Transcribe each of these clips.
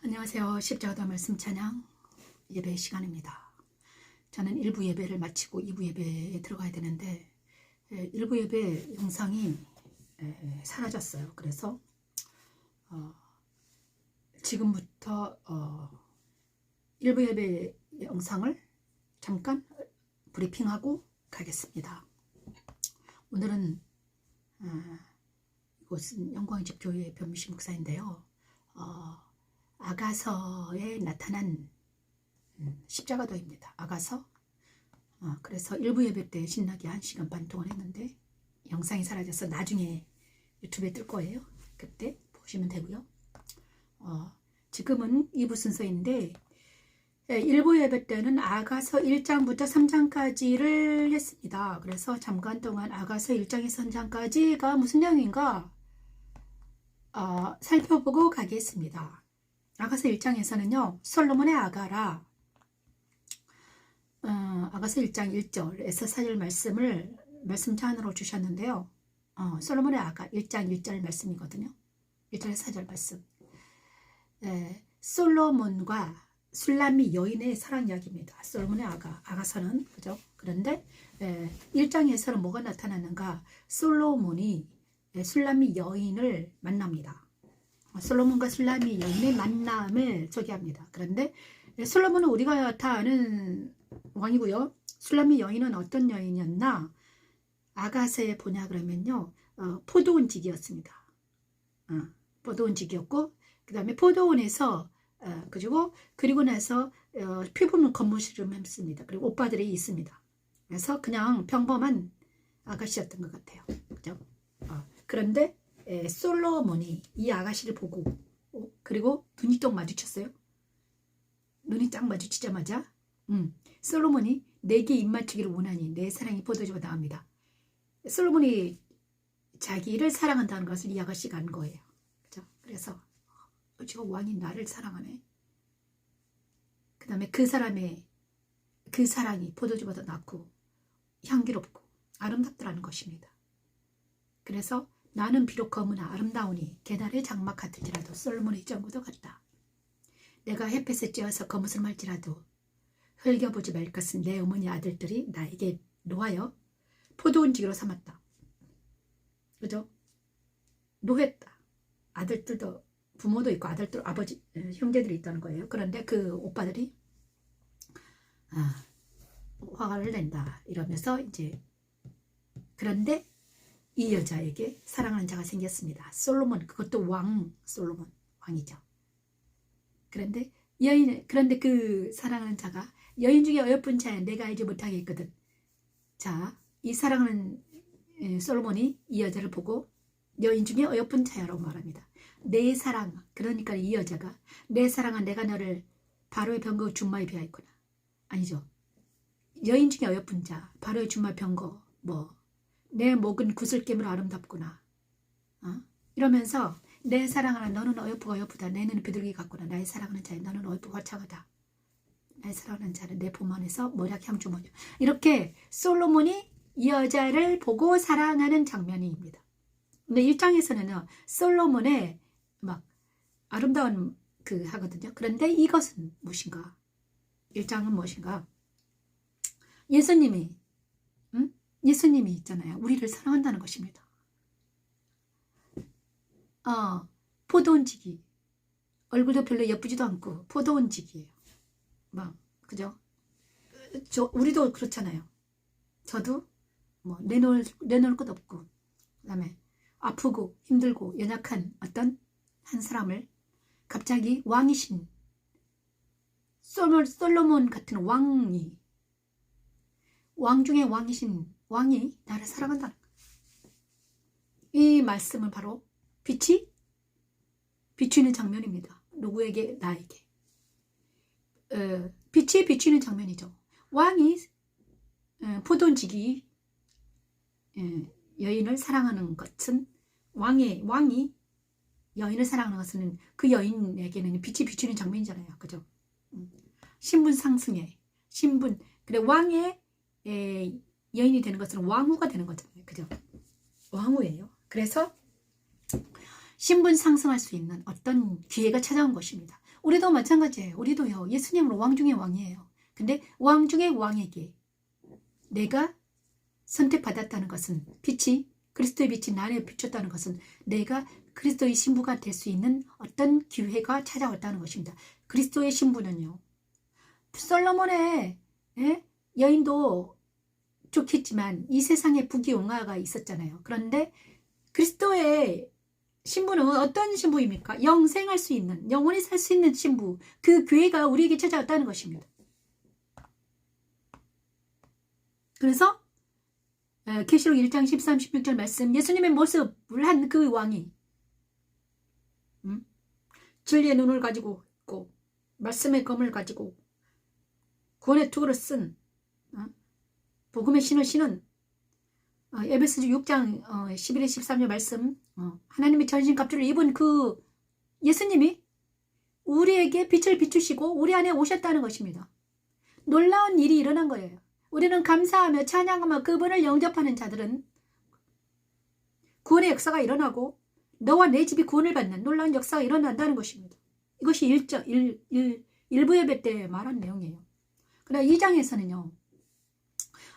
안녕하세요. 십자가 말씀 찬양 예배 시간입니다. 저는 1부 예배를 마치고 2부 예배에 들어가야 되는데 1부 예배 영상이 사라졌어요. 그래서 지금부터 1부 예배 영상을 잠깐 브리핑하고 가겠습니다. 오늘은 이곳은 영광의 집 교회 변미식 목사인데요. 아가서에 나타난 십자가도입니다. 아가서. 그래서 1부 예배 때 신나게 1시간 반 동안 했는데 영상이 사라져서 나중에 유튜브에 뜰 거예요. 그때 보시면 되고요. 지금은 2부 순서인데 1부 예배 때는 아가서 1장부터 3장까지를 했습니다. 그래서 잠깐 동안 아가서 1장에서 3장까지가 무슨 내용인가 살펴보고 가겠습니다. 아가서 1장에서는요. 솔로몬의 아가라 아가서 1장 1절에서 4절 말씀을 말씀찬으로 주셨는데요. 솔로몬의 아가 1장 1절 말씀이거든요. 1절에서 4절 말씀. 솔로몬과 술람미 여인의 사랑 이야기입니다. 솔로몬의 아가서는 그죠? 그런데 1장에서는 뭐가 나타나는가? 솔로몬이 술람미 여인을 만납니다. 솔로몬과 술람미 여인의 만남을 소개합니다. 그런데 솔로몬은 우리가 다 아는 왕이고요. 술람미 여인은 어떤 여인이었나? 아가서에 보냐 그러면요. 포도원직이었습니다. 포도원직이었고 그 다음에 포도원에서 그리고 나서 피부는 겉모시름 했습니다. 그리고 오빠들이 있습니다. 그래서 그냥 평범한 아가씨였던 것 같아요. 그죠? 그런데 솔로몬이 이 아가씨를 보고 그리고 눈이 딱 마주쳤어요. 눈이 딱 마주치자마자 솔로몬이 내게 입맞추기를 원하니 내 사랑이 포도주가 나옵니다. 솔로몬이 자기를 사랑한다는 것을 이 아가씨가 안 거예요. 그죠? 그래서 지금 왕이 나를 사랑하네. 그 다음에 그 사람의 그 사랑이 포도주보다 낫고 향기롭고 아름답더라는 것입니다. 그래서 나는 비록 검으나 아름다우니 계달의 장막 같을지라도 솔로몬의 정구도 같다. 내가 햇볕에 쬐어서 검은을 말지라도 흘겨보지 말 것은 내 어머니 아들들이 나에게 놓아여 포도원지기로 삼았다. 그죠? 노했다. 아들들도 부모도 있고 아들들 아버지 형제들이 있다는 거예요. 그런데 그 오빠들이 화를 낸다 이러면서 이제 그런데 이 여자에게 사랑하는 자가 생겼습니다. 솔로몬, 그것도 솔로몬 왕이죠. 그런데 그 사랑하는 자가 여인 중에 어여쁜 자야 내가 알지 못하겠거든. 자, 이 사랑하는 솔로몬이 이 여자를 보고 여인 중에 어여쁜 자야라고 말합니다. 내 사랑, 그러니까 이 여자가 내 사랑은 내가 너를 바로의 병거 준마에 비하였구나. 아니죠. 여인 중에 어여쁜 자, 바로의 준마 병거 내 목은 구슬깨물어 아름답구나. 이러면서 내 사랑하는 너는 어여쁘다. 내 눈은 비둘기 같구나. 나의 사랑하는 자야 너는 어여쁘고 화창하다. 나의 사랑하는 자는 내 품 안에서 모략 향주머니. 이렇게 솔로몬이 이 여자를 보고 사랑하는 장면입니다. 근데 1장에서는 솔로몬의 막 아름다운 하거든요. 그런데 이것은 무엇인가? 1장은 무엇인가? 예수님이 있잖아요. 우리를 사랑한다는 것입니다. 포도원지기. 얼굴도 별로 예쁘지도 않고 포도원지기예요. 그죠? 우리도 그렇잖아요. 저도 내놓을 것 없고 그 다음에 아프고 힘들고 연약한 어떤 한 사람을 갑자기 왕이신 솔로몬 같은 왕 중에 왕이신 왕이 나를 사랑한다. 이 말씀을 바로 빛이 비추는 장면입니다. 누구에게? 나에게. 빛이 비추는 장면이죠. 왕이 포도원지기 여인을 사랑하는 것은 왕이 여인을 사랑하는 것은 그 여인에게는 빛이 비추는 장면이잖아요. 그죠? 신분 상승에 그래 왕의 여인이 되는 것은 왕후가 되는 거잖아요. 그죠? 왕후예요. 그래서 신분 상승할 수 있는 어떤 기회가 찾아온 것입니다. 우리도 마찬가지예요. 우리도요. 예수님은 왕 중의 왕이에요. 근데 왕 중의 왕에게 내가 선택받았다는 것은 빛이 그리스도의 빛이 나를 비췄다는 것은 내가 그리스도의 신부가 될 수 있는 어떤 기회가 찾아왔다는 것입니다. 그리스도의 신부는요. 솔로몬의 여인도 좋겠지만 이 세상에 부귀영화가 있었잖아요. 그런데 그리스도의 신부는 어떤 신부입니까? 영생할 수 있는, 영원히 살 수 있는 신부. 그 기회가 우리에게 찾아왔다는 것입니다. 그래서 계시록 1장 13, 16절 말씀, 예수님의 모습을 한 그 왕이 진리의 눈을 가지고 있고 말씀의 검을 가지고 구원의 투구를 쓴 복음의 신을 신은 에베소서 6장 11에 13절 말씀, 하나님의 전신갑주를 입은 그 예수님이 우리에게 빛을 비추시고 우리 안에 오셨다는 것입니다. 놀라운 일이 일어난 거예요. 우리는 감사하며 찬양하며 그분을 영접하는 자들은 구원의 역사가 일어나고 너와 내 집이 구원을 받는 놀라운 역사가 일어난다는 것입니다. 이것이 1부 예배 때 말한 내용이에요. 그러나 2장에서는요.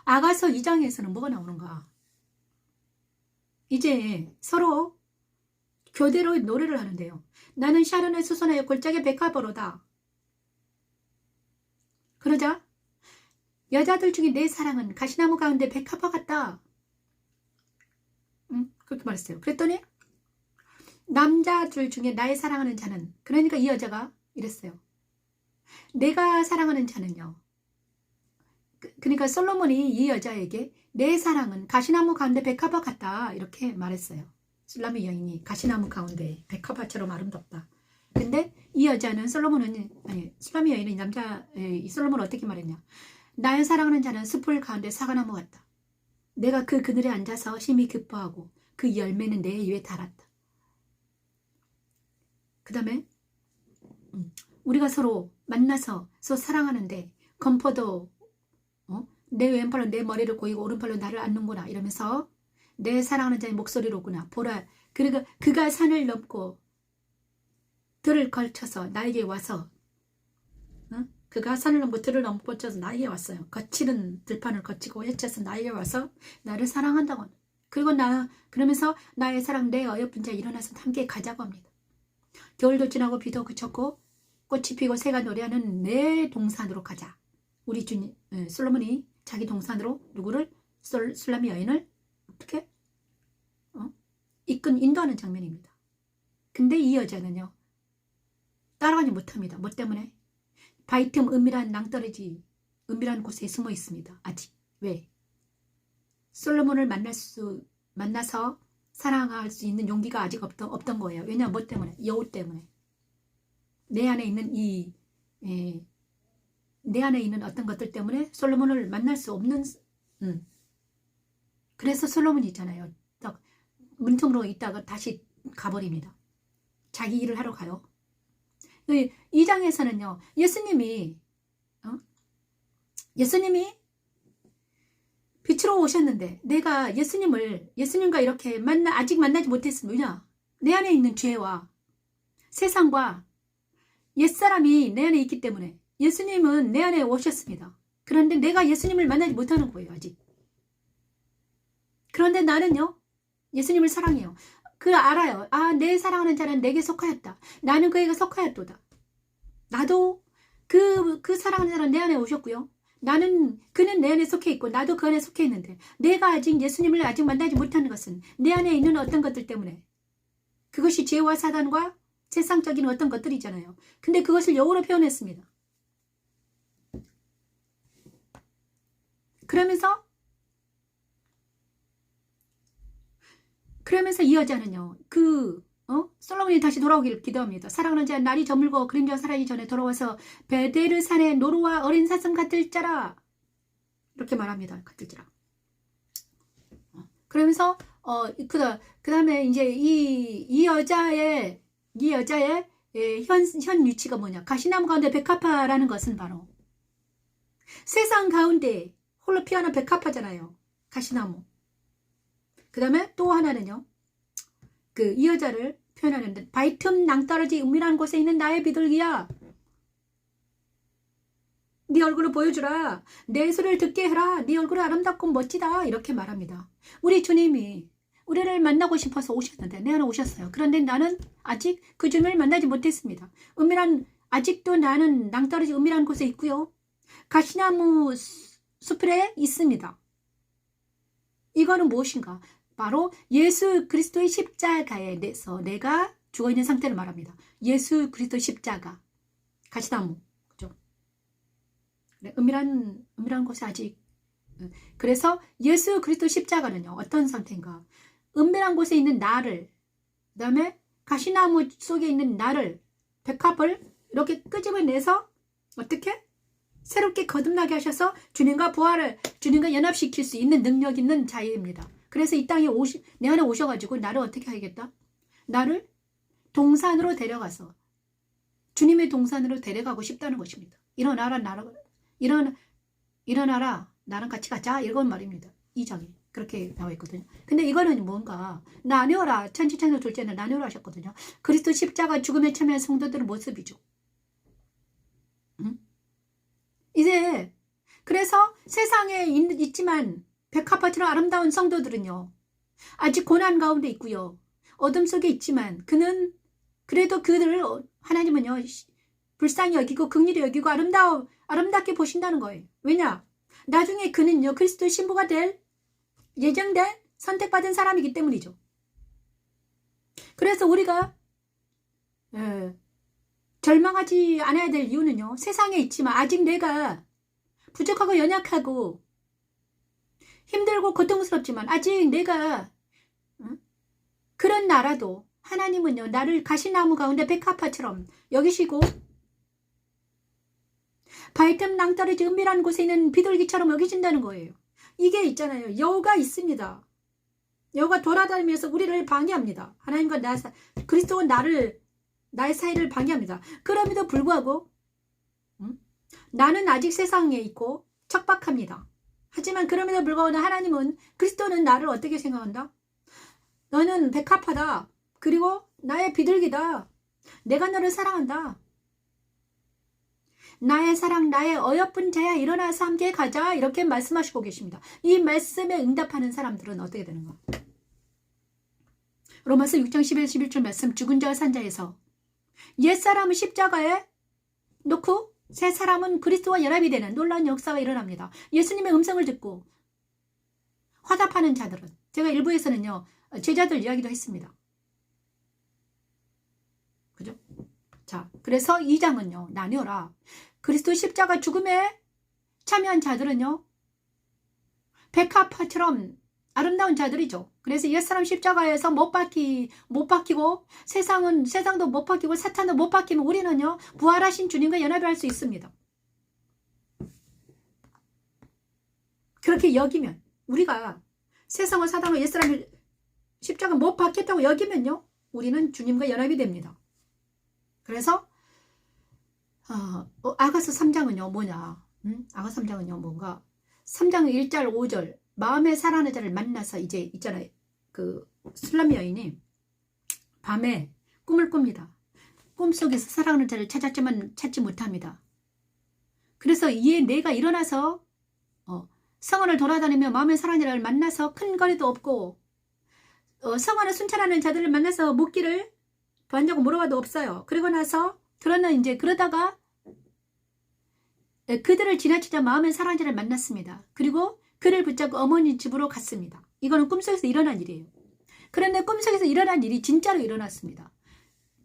아가서 2장에서는 뭐가 나오는가? 이제 서로 교대로 노래를 하는데요. 나는 샤론의 수선하여 골짜기 백합으로다. 그러자 여자들 중에 내 사랑은 가시나무 가운데 백합화 같다. 그렇게 말했어요. 그랬더니 남자들 중에 나의 사랑하는 자는, 그러니까 이 여자가 이랬어요. 내가 사랑하는 자는요. 그러니까 솔로몬이 이 여자에게 내 사랑은 가시나무 가운데 백합화 같다 이렇게 말했어요. 술람의 여인이 가시나무 가운데 백합화처럼 아름답다. 근데 이 여자는 술람의 여인은 이 솔로몬은 어떻게 말했냐. 나의 사랑하는 자는 숲을 가운데 사과나무 같다. 내가 그 그늘에 앉아서 심히 기뻐하고 그 열매는 내 입에 달았다. 그 다음에 우리가 서로 만나서 서로 사랑하는데 검포도 내 왼팔로 내 머리를 고이고 오른팔로 나를 안는구나 이러면서 내 사랑하는 자의 목소리로구나 보라. 그리고 그가 산을 넘고 들을 걸쳐서 나에게 와서 그가 산을 넘고 들을 넘고쳐서 나에게 왔어요. 거칠은 들판을 거치고 헤쳐서 나에게 와서 나를 사랑한다고. 그리고 그러면서 나의 사랑 내 어여쁜 자 일어나서 함께 가자고 합니다. 겨울도 지나고 비도 그쳤고 꽃이 피고 새가 노래하는 내 동산으로 가자. 우리 주님 솔로몬이 자기 동산으로 누구를 술람의 여인을 어떻게 인도하는 장면입니다. 근데 이 여자는요 따라가지 못합니다. 뭐 때문에? 바위 틈 은밀한 낭떠러지 은밀한 곳에 숨어 있습니다. 아직. 왜? 솔로몬을 만나서 사랑할 수 있는 용기가 아직 없던 거예요. 왜냐하면 뭐 때문에? 여우 때문에. 내 안에 있는 어떤 것들 때문에 솔로몬을 만날 수 없는 그래서 솔로몬이 있잖아요. 딱 문틈으로 있다가 다시 가버립니다. 자기 일을 하러 가요. 2장에서는요. 예수님이 빛으로 오셨는데 내가 예수님과 이렇게 아직 만나지 못했습니다. 내 안에 있는 죄와 세상과 옛사람이 내 안에 있기 때문에 예수님은 내 안에 오셨습니다. 그런데 내가 예수님을 만나지 못하는 거예요. 아직. 그런데 나는요. 예수님을 사랑해요. 알아요. 내 사랑하는 자는 내게 속하였다. 나는 그에게 속하였도다. 나도 그 사랑하는 자는 내 안에 오셨고요. 그는 내 안에 속해 있고 나도 그 안에 속해 있는데 내가 예수님을 아직 만나지 못하는 것은 내 안에 있는 어떤 것들 때문에 그것이 죄와 사단과 세상적인 어떤 것들이잖아요. 근데 그것을 영어로 표현했습니다. 그러면서 이 여자는요. 솔로몬이 다시 돌아오기를 기도합니다. 사랑하는 자 날이 저물고 그림자 사라지기 전에 돌아와서 베델을 산에 노루와 어린 사슴 같을 자라 이렇게 말합니다. 같을 자라. 그러면서 그 다음에 이제 이 여자의 현 위치가 뭐냐? 가시나무 가운데 백합화라는 것은 바로 세상 가운데 홀로 피어난 백합화잖아요. 가시나무. 그 다음에 또 하나는요. 이 여자를 표현하는데 바위 틈 낭떠러지 은밀한 곳에 있는 나의 비둘기야. 네 얼굴을 보여주라. 내 소리를 듣게 해라. 네 얼굴이 아름답고 멋지다. 이렇게 말합니다. 우리 주님이 우리를 만나고 싶어서 오셨는데 내 안에 오셨어요. 그런데 나는 아직 그 주님을 만나지 못했습니다. 아직도 나는 낭떠러지 은밀한 곳에 있고요. 가시나무 숲에 있습니다. 이거는 무엇인가? 바로 예수 그리스도의 십자가에 대해서 내가 죽어있는 상태를 말합니다. 예수 그리스도의 십자가, 가시나무, 그죠? 은밀한 곳에 아직. 그래서 예수 그리스도 십자가는요, 어떤 상태인가? 은밀한 곳에 있는 나를, 그 다음에 가시나무 속에 있는 나를, 백합을 이렇게 끄집어내서 어떻게? 새롭게 거듭나게 하셔서 주님과 연합시킬 수 있는 능력 있는 자입니다. 그래서 이 땅에 내 안에 오셔가지고 나를 어떻게 하겠다? 나를 동산으로 데려가서 주님의 동산으로 데려가고 싶다는 것입니다. 일어나라, 나랑 같이 가자, 이런 말입니다. 2장에 그렇게 나와 있거든요. 근데 이거는 뭔가 나뉘어라, 천지창조 둘째는 나뉘어라 하셨거든요. 그리스도 십자가 죽음에 참여한 성도들의 모습이죠. 이제 그래서 세상에 있지만 백합화처럼 아름다운 성도들은요, 아직 고난 가운데 있고요, 어둠 속에 있지만 그래도 그들을 하나님은요 불쌍히 여기고 긍휼히 여기고 아름답게 보신다는 거예요. 왜냐? 나중에 그는요 그리스도의 신부가 될 예정된 선택받은 사람이기 때문이죠. 그래서 우리가 절망하지 않아야 될 이유는요, 세상에 있지만 아직 내가 부족하고 연약하고 힘들고 고통스럽지만 아직 내가 그런 나라도 하나님은요 나를 가시나무 가운데 백합화처럼 여기시고 바위틈 낭떠러지 은밀한 곳에 있는 비둘기처럼 여기신다는 거예요. 이게 있잖아요, 여우가 있습니다. 여우가 돌아다니면서 우리를 방해합니다. 하나님과 그리스도와 나의 사이를 방해합니다. 그럼에도 불구하고 나는 아직 세상에 있고 척박합니다. 하지만 그럼에도 불구하고 하나님은, 그리스도는 나를 어떻게 생각한다? 너는 백합화다. 그리고 나의 비둘기다. 내가 너를 사랑한다. 나의 사랑, 나의 어여쁜 자야, 일어나서 함께 가자. 이렇게 말씀하시고 계십니다. 이 말씀에 응답하는 사람들은 어떻게 되는가? 로마서 6장 11절 말씀, 죽은 자와 산 자에서 옛사람은 십자가에 놓고 새 사람은 그리스도와 연합이 되는 놀라운 역사가 일어납니다. 예수님의 음성을 듣고 화답하는 자들은, 제가 일부에서는요 제자들 이야기도 했습니다. 그죠? 자, 그래서 2장은요 나뉘어라. 그리스도 십자가 죽음에 참여한 자들은요 백합화처럼 아름다운 자들이죠. 그래서 옛사람 십자가에서 못 박히고 세상도 못 박히고 사탄도 못 박히면 우리는요 부활하신 주님과 연합을 할 수 있습니다. 그렇게 여기면, 우리가 세상과 사단과 옛사람 십자가 못 박혔다고 여기면요 우리는 주님과 연합이 됩니다. 그래서 아가서 3장은요 뭐냐? 아가서 3장은요 뭔가 3장 1절 5절 마음에 사랑하는 자를 만나서, 이제 있잖아요, 그 술람 여인이 밤에 꿈을 꿉니다. 꿈속에서 사랑하는 자를 찾았지만 찾지 못합니다. 그래서 내가 일어나서 성안을 돌아다니며 마음에 사랑하는 자를 만나서 큰 거리도 없고 성안을 순찰하는 자들을 만나서 묻기를 봤냐고 물어봐도 없어요. 그리고 나서 그러다가 그들을 지나치자 마음에 사랑하는 자를 만났습니다. 그리고 그를 붙잡고 어머니 집으로 갔습니다. 이거는 꿈속에서 일어난 일이에요. 그런데 꿈속에서 일어난 일이 진짜로 일어났습니다.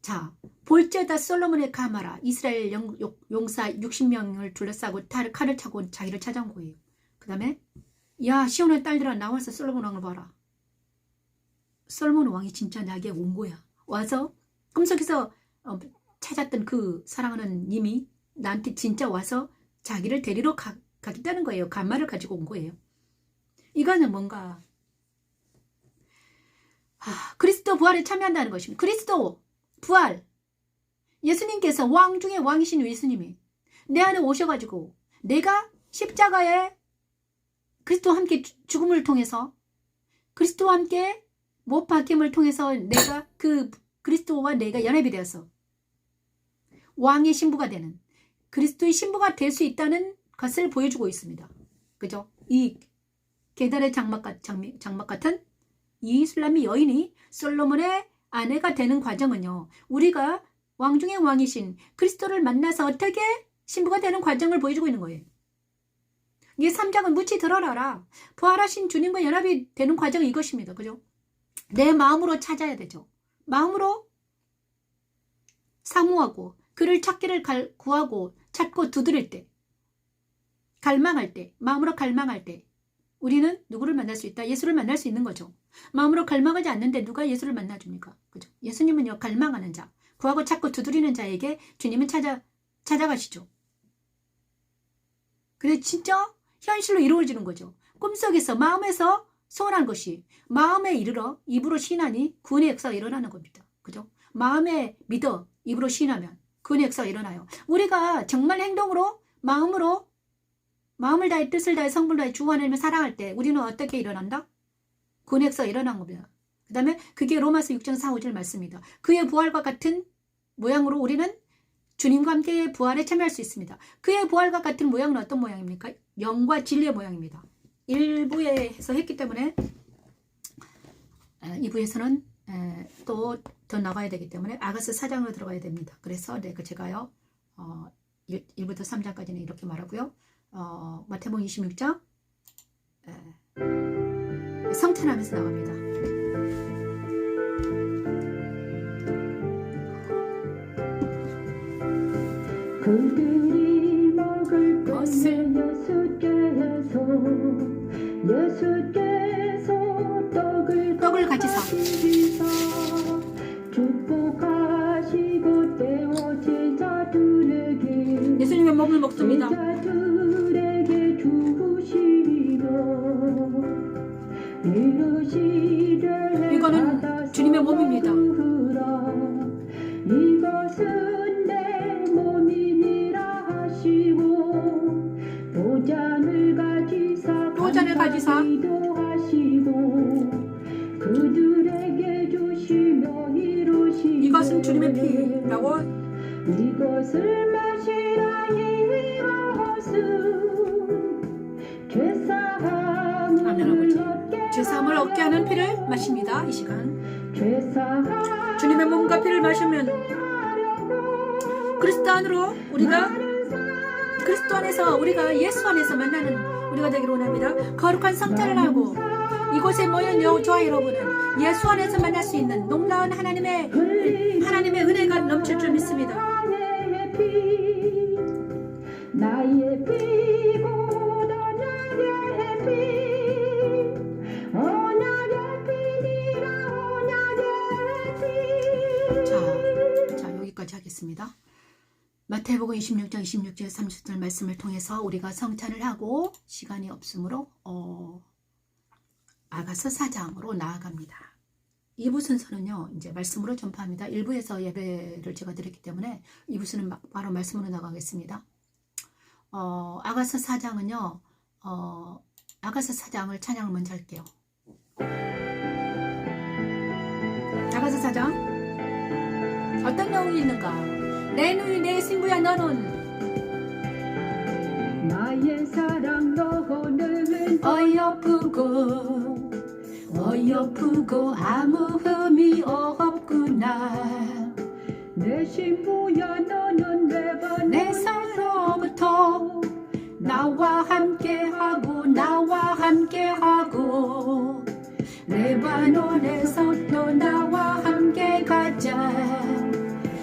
자, 볼지어다 솔로몬의 가마라, 이스라엘 용사 60명을 둘러싸고 칼을 차고 자기를 찾아온 거예요. 그 다음에 야, 시온의 딸들아, 나와서 솔로몬 왕을 봐라. 솔로몬 왕이 진짜 나에게 온 거야. 와서 꿈속에서 찾았던 그 사랑하는 님이 나한테 진짜 와서 자기를 데리러 가겠다는 거예요. 간마를 가지고 온 거예요. 이거는 뭔가 그리스도 부활에 참여한다는 것입니다. 그리스도 부활, 예수님께서 왕 중에 왕이신 예수님이 내 안에 오셔가지고 내가 십자가에 그리스도와 함께 죽음을 통해서, 그리스도와 함께 못 박힘을 통해서 내가 그 그리스도와 내가 연합이 되어서 왕의 신부가 되는, 그리스도의 신부가 될 수 있다는 것을 보여주고 있습니다. 그죠? 이 게달의 장막 같은 이 술람미 여인이 솔로몬의 아내가 되는 과정은요, 우리가 왕 중의 왕이신 그리스도를 만나서 어떻게 신부가 되는 과정을 보여주고 있는 거예요. 이 3장은 묻히 드러나라. 부활하신 주님과 연합이 되는 과정이 이것입니다. 그죠? 내 마음으로 찾아야 되죠. 마음으로 사모하고 그를 찾기를 구하고 찾고 두드릴 때, 갈망할 때, 마음으로 갈망할 때 우리는 누구를 만날 수 있다? 예수를 만날 수 있는 거죠. 마음으로 갈망하지 않는데 누가 예수를 만나줍니까? 그죠? 예수님은요, 갈망하는 자, 구하고 찾고 두드리는 자에게 주님은 찾아가시죠. 그래서 진짜 현실로 이루어지는 거죠. 꿈속에서, 마음에서 소원한 것이 마음에 이르러 입으로 시인하니 구원의 역사가 일어나는 겁니다. 그죠? 마음에 믿어 입으로 시인하면 구원의 역사가 일어나요. 우리가 정말 행동으로, 마음으로, 마음을 다해 뜻을 다해 성분을 다해 주 하나님을 사랑할 때 우리는 어떻게 일어난다? 구원의 역사가 일어난 겁니다. 그 다음에 그게 로마서 6장 4, 5절 말씀입니다. 그의 부활과 같은 모양으로 우리는 주님과 함께 부활에 참여할 수 있습니다. 그의 부활과 같은 모양은 어떤 모양입니까? 영과 진리의 모양입니다. 1부에서 했기 때문에 2부에서는 또 더 나가야 되기 때문에 아가서 4장으로 들어가야 됩니다. 그래서 제가요 1부터 3장까지는 이렇게 말하고요. 마태복음 26장 성찬하면서 나갑니다. 그들이 먹을 것을 예수께서 떡을 가지사 축복하시고 떼어 제자들에게 예수님의 몸을 먹습니다. 이거는 주님의 몸입니다. 이것은 내 몸이니라 하시고 도잔을 가지사 기도하시고 그들에게 주시며 이루시되 이것은 주님의 피라고. 이것을 마시라. 이것은 죄사함을 얻게 하는 피를 마십니다. 이 시간 죄사함 주님의 몸과 피를 마시면 그리스도 안으로 우리가, 그리스도 안에서 우리가 예수 안에서 만나는 우리가 되기를 원합니다. 거룩한 성찬을 하고 이곳에 모인 저와 여러분은 예수 안에서 만날 수 있는 놀라운 하나님의 은혜가 넘칠 줄 믿습니다. 나의 피 곧 언약의 피 언약의 피니라. 언약의 피. 자 여기까지 하겠습니다. 마태복음 26장 26절 30절 말씀을 통해서 우리가 성찬을 하고 시간이 없으므로 아가서 4장으로 나아갑니다. 2부 순서는요, 이제 말씀으로 전파합니다. 1부에서 예배를 제가 드렸기 때문에 2부 순서는 바로 말씀으로 나가겠습니다. 아가서 4장은요, 아가서 4장을 찬양을 먼저 할게요. 아가서 4장. 어떤 내용이 있는가? 내 누이 내 신부야 너는 나의 사랑 너는 어여쁘고 아무 흠이 없구나. 내 신부야 너는 내서로부터 나와 함께하고 레바논에서 또 나와 함께 가자.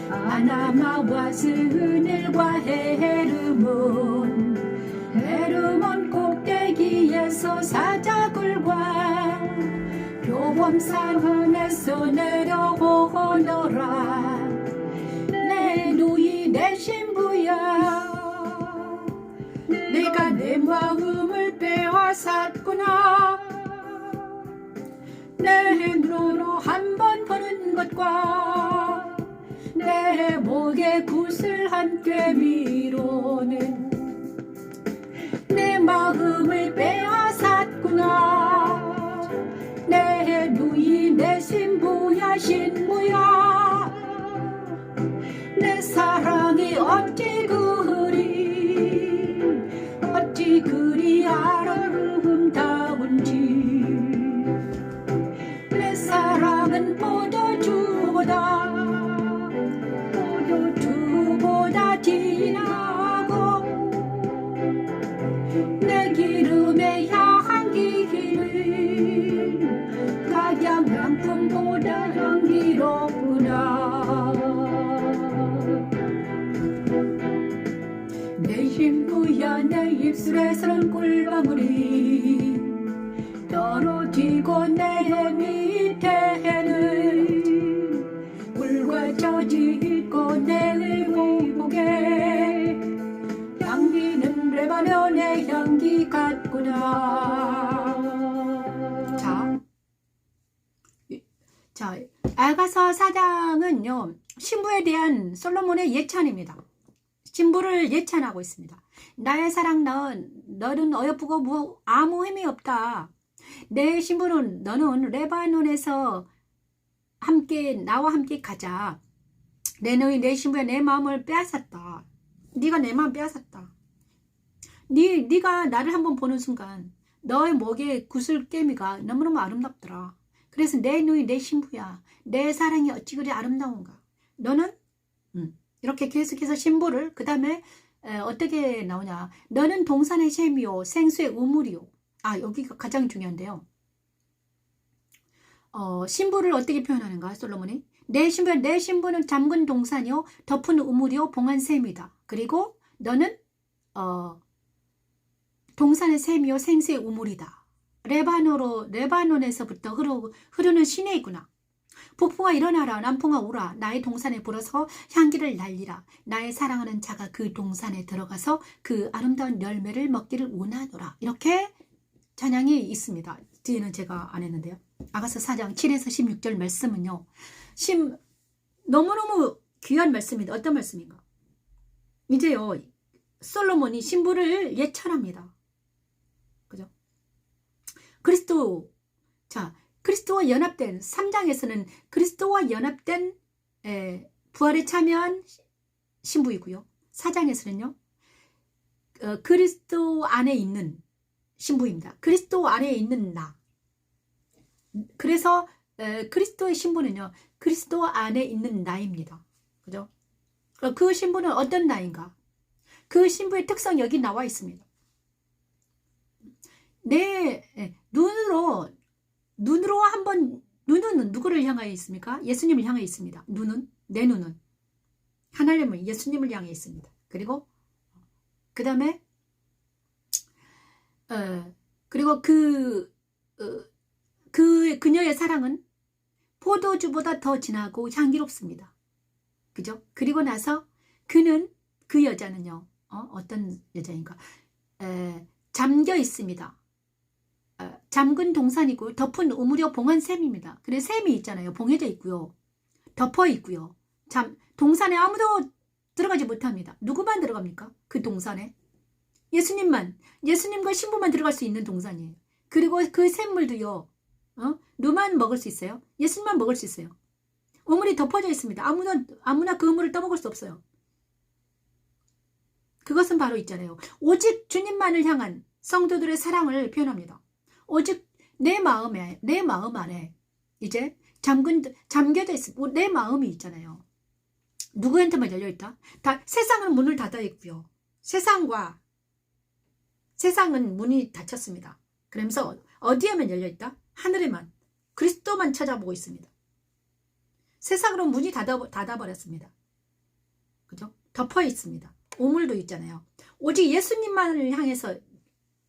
아나마와 스늘과 헤르몬 꼭대기에서 사자굴과 교범산에서 내려오너라. 내 누이 내 신부야 내가 내 마음을 빼앗았구나. 내 눈으로 한 번 보는 것과 내 목에 굿을 함께 미로는 내 마음을 빼앗았구나. 내 누이 내 신부야 어찌 그리 아름다운지 내 사랑은 포도주보다 진하고 내 기름의 향기는 각양양품보다 향기롭구나. 내 신부야 내 입술에서는 꿀방울이 떨어지고 내 밑에는 꿀과 젖이 있고 내 의복에 향기는 레바논의 향기 같구나. 자, 아가서 4장은요 신부에 대한 솔로몬의 예찬입니다. 신부를 예찬하고 있습니다. 나의 사랑 너는 어여쁘고 아무 힘이 없다. 내 신부는 너는 레바논에서 나와 함께 가자. 내 신부야 내 마음을 빼앗았다. 네가 내 마음 빼앗았다. 네가 나를 한번 보는 순간 너의 목에 구슬깨미가 너무너무 아름답더라. 그래서 내 눈이 내 신부야. 내 사랑이 어찌 그리 아름다운가. 너는 이렇게 계속해서 신부를 그 다음에 어떻게 나오냐. 너는 동산의 셈이요 생수의 우물이요. 여기가 가장 중요한데요. 신부를 어떻게 표현하는가 솔로몬이. 내 신부는 잠근 동산이요 덮은 우물이요 봉한 셈이다. 그리고 너는 동산의 셈이요 생수의 우물이다. 레바논에서부터 흐르는 시내이구나. 북풍아 일어나라 남풍아 오라. 나의 동산에 불어서 향기를 날리라. 나의 사랑하는 자가 그 동산에 들어가서 그 아름다운 열매를 먹기를 원하노라. 이렇게 찬양이 있습니다. 뒤에는 제가 안 했는데요. 아가서 4장 7에서 16절 말씀은요 너무너무 귀한 말씀인데 어떤 말씀인가. 이제요 솔로몬이 신부를 예찬합니다. 그죠? 그리스도와 연합된 3장에서는 그리스도와 연합된 부활에 참여한 신부이고요. 4장에서는요 그리스도 안에 있는 신부입니다. 그리스도 안에 있는 나. 그래서 그리스도의 신부는요 그리스도 안에 있는 나입니다. 그죠? 그 신부는 어떤 나인가? 그 신부의 특성 여기 나와 있습니다. 내 눈으로 한번 눈은 누구를 향하여 있습니까? 예수님을 향해 있습니다. 내 눈은 하나님을 예수님을 향해 있습니다. 그리고 그 다음에 그리고 그녀의 사랑은 포도주보다 더 진하고 향기롭습니다. 그죠? 그리고 나서 그 여자는요 어떤 여자인가? 잠겨 있습니다. 잠근 동산이고 덮은 우물이요 봉한 샘입니다. 그래서 샘이 있잖아요. 봉해져 있고요. 덮어 있고요. 동산에 아무도 들어가지 못합니다. 누구만 들어갑니까? 그 동산에? 예수님과 신부만 들어갈 수 있는 동산이에요. 그리고 그 샘물도요. 누만 먹을 수 있어요? 예수님만 먹을 수 있어요. 우물이 덮어져 있습니다. 아무나 그 우물을 떠먹을 수 없어요. 그것은 바로 있잖아요. 오직 주님만을 향한 성도들의 사랑을 표현합니다. 오직 내 마음 안에 이제 잠겨져 있어. 내 마음이 있잖아요. 누구한테만 열려있다? 세상은 문을 닫아 있고요. 세상은 문이 닫혔습니다. 그러면서 어디에만 열려있다? 하늘에만 그리스도만 찾아보고 있습니다. 세상으로 문이 닫아버렸습니다. 그죠? 덮어 있습니다. 우물도 있잖아요. 오직 예수님만을 향해서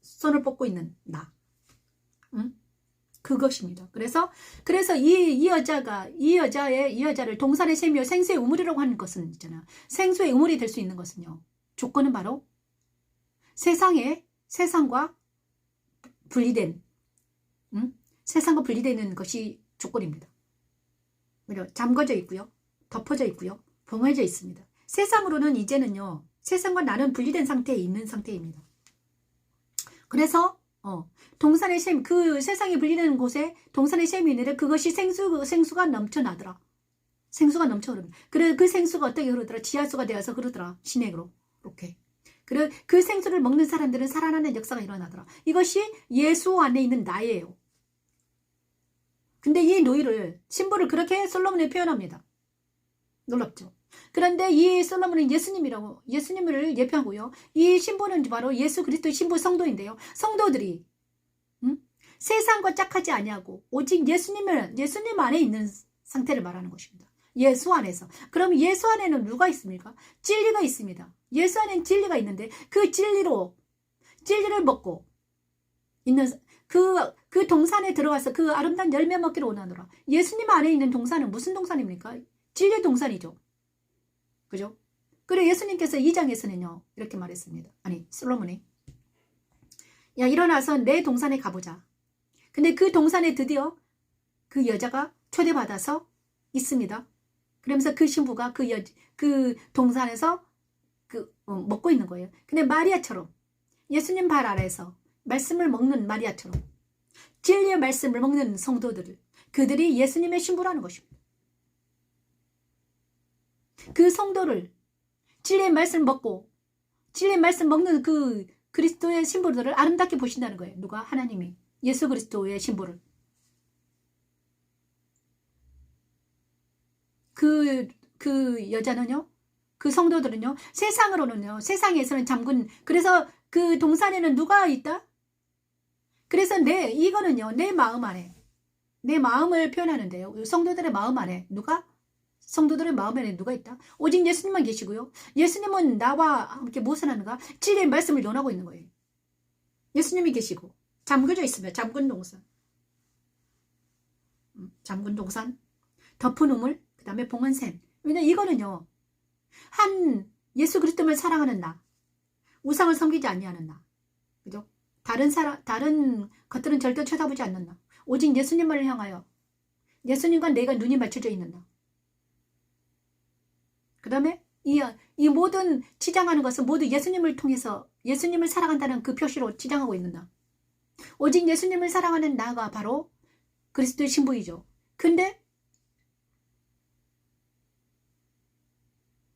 손을 뻗고 있는 나. 그것입니다. 그래서 이 여자를 동산의 셈이요 생수의 우물이라고 하는 것은 있잖아요. 생수의 우물이 될 수 있는 것은요. 조건은 바로 세상과 분리된 세상과 분리되는 것이 조건입니다. 그리고 잠궈져 있고요. 덮어져 있고요. 봉해져 있습니다. 세상으로는 이제는요. 세상과 나는 분리된 상태에 있는 상태입니다. 그래서 동산의 셈, 그 세상이 분리되는 곳에 동산의 셈이 있는데 그것이 생수가 넘쳐나더라. 생수가 넘쳐 흐릅니다. 그래 그 생수가 어떻게 흐르더라? 지하수가 되어서 흐르더라. 시내로 이렇게. 그래 그 생수를 먹는 사람들은 살아나는 역사가 일어나더라. 이것이 예수 안에 있는 나예요. 근데 이 노이를 신부를 그렇게 솔로몬이 표현합니다. 놀랍죠. 그런데 이 솔로몬은 예수님을 예표하고요. 이 신부는 바로 예수 그리스도의 신부 성도인데요. 성도들이 세상과 짝하지 아니하고 오직 예수님 안에 있는 상태를 말하는 것입니다. 예수 안에서. 그럼 예수 안에는 누가 있습니까? 진리가 있습니다. 예수 안에는 진리가 있는데 그 진리를 먹고 있는 그 동산에 들어가서 그 아름다운 열매 먹기를 원하노라. 예수님 안에 있는 동산은 무슨 동산입니까? 진리 동산이죠. 그죠? 그리고 예수님께서 2장에서는요 이렇게 말했습니다. 아니 솔로몬이 야 일어나서 내 동산에 가보자. 근데 그 동산에 드디어 그 여자가 초대받아서 있습니다. 그러면서 그 신부가 그 동산에서 먹고 있는 거예요. 근데 마리아처럼 예수님 발 아래에서 말씀을 먹는 마리아처럼 진리의 말씀을 먹는 성도들을 그들이 예수님의 신부라는 것입니다. 그 성도를 진리의 말씀 먹고 진리의 말씀 먹는 그 그리스도의 신부들을 아름답게 보신다는 거예요. 누가? 하나님이 예수 그리스도의 신부를. 그 여자는요, 그 성도들은요, 세상에서는 잠근, 그래서 그 동산에는 누가 있다? 그래서 이거는요, 내 마음 안에, 내 마음을 표현하는데요. 성도들의 마음 안에, 성도들의 마음 안에 누가 있다? 오직 예수님만 계시고요. 예수님은 나와 함께 무엇을 하는가? 진리의 말씀을 논하고 있는 거예요. 예수님이 계시고, 잠그져 있으면 잠근 동산, 덮은 우물, 그 다음에 봉헌 샘. 왜냐면 이거는요, 한 예수 그리스도를 사랑하는 나, 우상을 섬기지 아니하는 나, 그죠? 다른 것들은 절대 쳐다보지 않는 나, 오직 예수님만을 향하여 예수님과 내가 눈이 맞춰져 있는 나. 그 다음에 이 모든 치장하는 것은 모두 예수님을 통해서 예수님을 사랑한다는 그 표시로 치장하고 있는 나. 오직 예수님을 사랑하는 나가 바로 그리스도의 신부이죠. 근데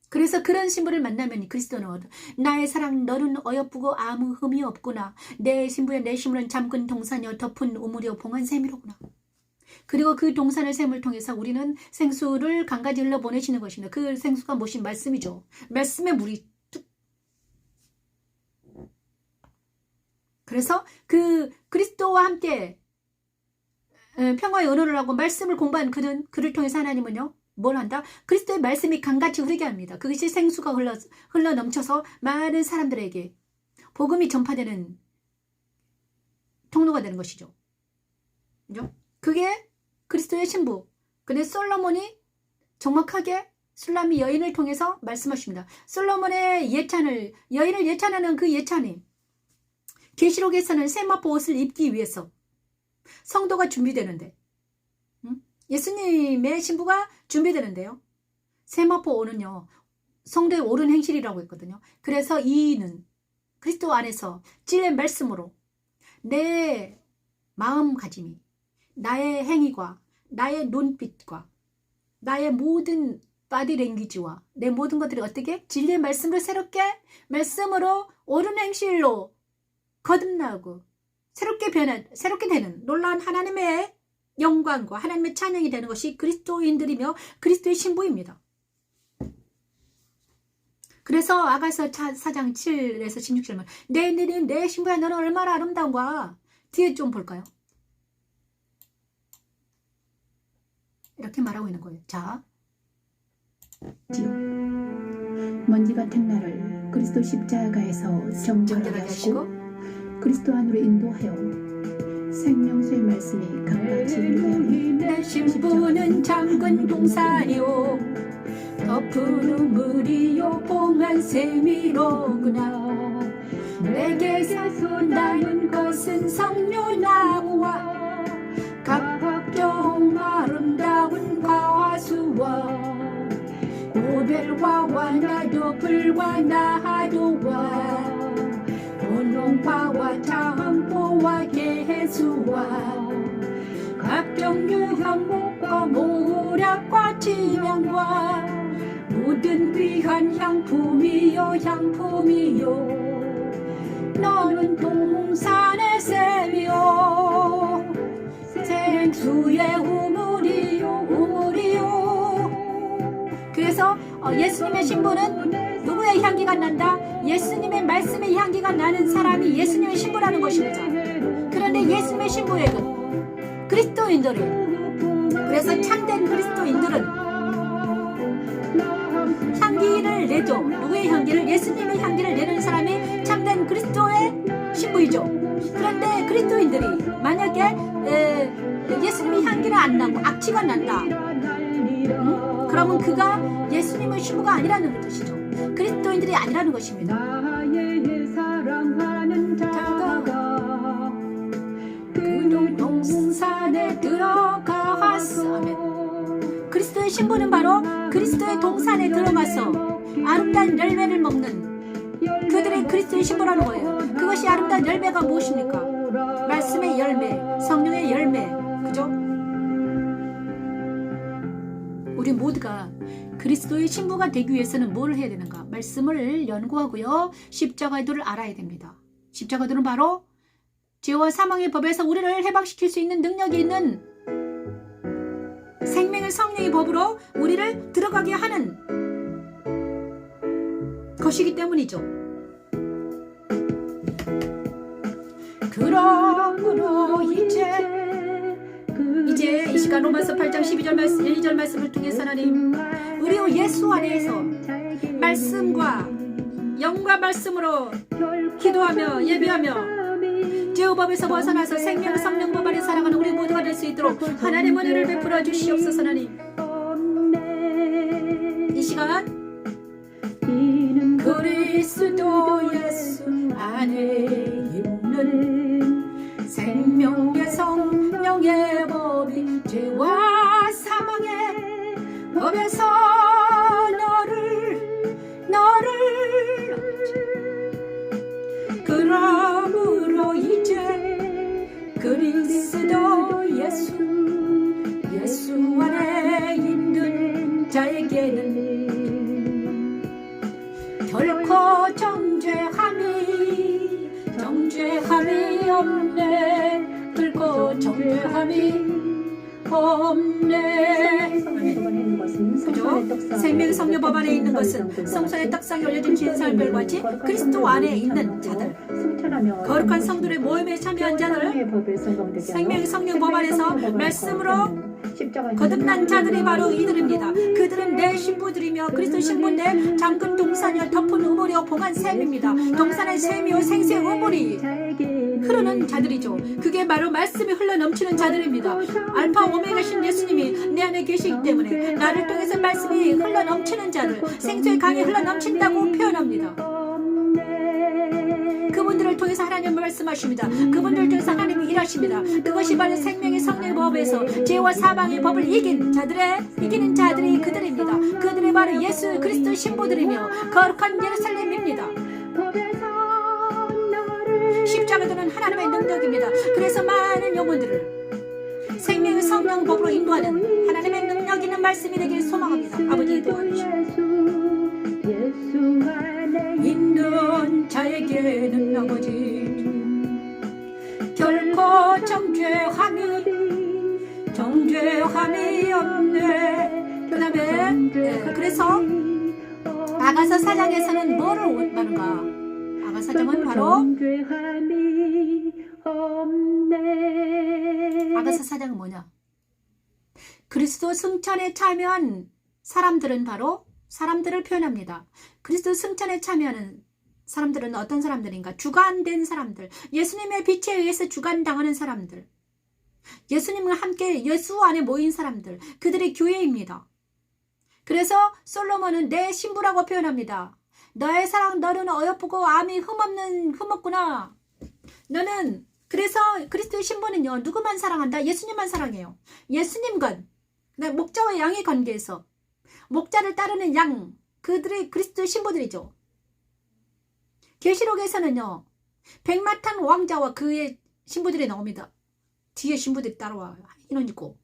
그래서 그런 신부를 만나면 그리스도는 나의 사랑 너는 어여쁘고 아무 흠이 없구나. 내 신부여 내 신부는 잠근 동산이여 덮은 우물이여 봉헌 샘이로구나. 그리고 그 동산의 샘을 통해서 우리는 생수를 강가지 흘러보내시는 것입니다. 그 생수가 무엇인 말씀이죠. 말씀의 물이 뚝. 그래서 그 그리스도와 함께 평화의 언어를 하고 말씀을 공부한 그를 통해서 하나님은요. 뭘 한다? 그리스도의 말씀이 강같이 흐르게 합니다. 그것이 생수가 흘러 넘쳐서 많은 사람들에게 복음이 전파되는 통로가 되는 것이죠. 그죠? 그게 그리스도의 신부. 근데 솔로몬이 정확하게 술람이 여인을 통해서 말씀하십니다. 솔로몬의 여인을 예찬하는 그 예찬이 계시록에서는 세마포 옷을 입기 위해서 성도가 준비되는데 예수님의 신부가 준비되는데요. 세마포 옷은요. 성도의 옳은 행실이라고 했거든요. 그래서 이는 그리스도 안에서 진리의 말씀으로 내 마음가짐이 나의 행위과 나의 눈빛과 나의 모든 바디랭귀지와 내 모든 것들이 어떻게 진리의 말씀으로 말씀으로 옳은 행실로 거듭나고 새롭게 되는 놀라운 하나님의 영광과 하나님의 찬양이 되는 것이 그리스도인들이며 그리스도의 신부입니다. 그래서 아가서 4장 7에서 16절만 내 신부야 너는 얼마나 아름다운가. 뒤에 좀 볼까요? 이렇게 말하고 있는 거예요. 자, 지요. 먼지 같은 나를 그리스도 십자가에서 정결하게 하시고 그리스도 안으로 인도하여 생명수의 말씀이 강같이 흐르게 하니 내 신부는 잠근 동산이요 덮은 우물이요 봉헌 샘이로구나. 내게서 나는 것은 석류나무와 각종 아름다운 가수와 오벨과와 나도풀과 나도와 온농파와 장포와 개수와 각종 유향목과 모략과 지명과 모든 귀한 향품이요 향품이요 너는 동산의 샘이요 생수의 우물이요 우물이요. 그래서 예수님의 신부는 누구의 향기가 난다? 예수님의 말씀의 향기가 나는 사람이 예수님의 신부라는 것입니다. 그런데 예수님의 신부에게 그리스도인들이, 그래서 참된 그리스도인들은 향기를 내죠. 누구의 향기를? 예수님의 향기를 내는 사람이 참된 그리스도의 신부이죠. 그런데 그리스도인들이 만약에 예수님의 향기를 안 나고 악취가 난다, 그러면 그가 예수님의 신부가 아니라는 뜻이죠. 그리스도인들이 아니라는 것입니다. 그 동산에 들어가서, 아멘. 그리스도의 신부는 바로 그리스도의 동산에 들어가서 아름다운 열매를 먹는 그들의 그리스도의 신부라는 거예요. 그것이 아름다운 열매가 무엇입니까? 말씀의 열매, 성령의 열매, 그죠? 우리 모두가 그리스도의 신부가 되기 위해서는 뭘 해야 되는가? 말씀을 연구하고요, 십자가의 도를 알아야 됩니다. 십자가의 도는 바로 죄와 사망의 법에서 우리를 해방시킬 수 있는 능력이 있는 생명의 성령의 법으로 우리를 들어가게 하는 것이기 때문이죠. 그러므로 이제 이 시간 로마서 8장 12절 말씀, 1절 말씀을 통해서 하나님, 우리 예수 안에서 말씀과 영과 말씀으로 기도하며 예배하며 죄의 법에서 벗어나서 생명 성령 법 안에 살아가는 우리 모두가 될 수 있도록 하나님의 은혜를 베풀어 주시옵소서. 하나님, 이 시간 그리스도 예수 안에 있는 생명의 성령의 법이 죄와 사망의 법에서 너를 그러므로 이제 그리스도 예수 안에 있는 자에게는 결코 정죄함이 없네. 결코 정죄함이 없네. 그죠? 생명 성령 법 안에 있는 것은 성소의 떡상에 올려진 진설별과 같이 그리스도 안에 있는 자들, 거룩한 성들의 모임에 참여한 자들, 생명 성령 법 안에서 말씀으로 거듭난 자들이 바로 이들입니다. 그들은 내 신부들이며 그리스도 신부인데 잠근 동산이여 덮은 우물이여 봉한 샘입니다. 동산의 샘이요 생수의 우물이 흐르는 자들이죠. 그게 바로 말씀이 흘러넘치는 자들입니다. 알파 오메가신 예수님이 내 안에 계시기 때문에 나를 통해서 말씀이 흘러넘치는 자들, 생수의 강이 흘러넘친다고 표현합니다. 그분들을 통해서 하나님 말씀하십니다. 그분들을 통해서 하나님이 일하십니다. 그것이 바로 생명의 성령의 법에서 죄와 사망의 법을 이기는 자들이 그들입니다. 그들이 바로 예수 그리스도 신부들이며 거룩한 예루살렘입니다. 십자가도는 하나님의 능력입니다. 그래서 많은 영혼들을 생명의 성령 법으로 인도하는 하나님의 능력 있는 말씀이 되길 소망합니다. 아버지 도와주시옵소서. 있는 자에게는 아버지 결코 정죄함이 없네. 그 다음에 그래서 아가서 4장에서는 뭐를 말하는가? 아가서 4장은 바로 아가서 4장은 뭐냐? 그리스도 승천에 참여한 사람들은 바로 사람들을 표현합니다. 그리스도 승천에 참여하는 사람들은 어떤 사람들인가? 주관된 사람들, 예수님의 빛에 의해서 주관당하는 사람들, 예수님과 함께 예수 안에 모인 사람들, 그들의 교회입니다. 그래서 솔로몬은 내 신부라고 표현합니다. 너의 사랑, 너는 어여쁘고 암이 흠없구나. 너는, 그래서 그리스도의 신부는요, 누구만 사랑한다? 예수님만 사랑해요. 예수님과 목자와 양의 관계에서 목자를 따르는 양, 그들이 그리스도의 신부들이죠. 계시록에서는요, 백마탄 왕자와 그의 신부들이 나옵니다. 뒤에 신부들이 따라와요. 인원 있고.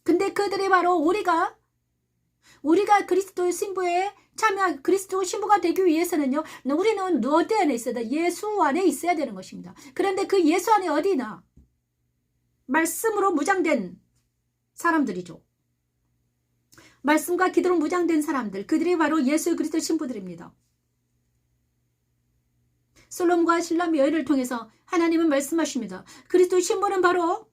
근데 그들이 바로 우리가 그리스도의 신부에 참여, 그리스도 신부가 되기 위해서는요, 우리는 어디 안에 있어야 돼? 예수 안에 있어야 되는 것입니다. 그런데 그 예수 안에 어디나? 말씀으로 무장된 사람들이죠. 말씀과 기도로 무장된 사람들, 그들이 바로 예수 그리스도 신부들입니다. 솔로몬과 신람의 여인을 통해서 하나님은 말씀하십니다. 그리스도 신부는 바로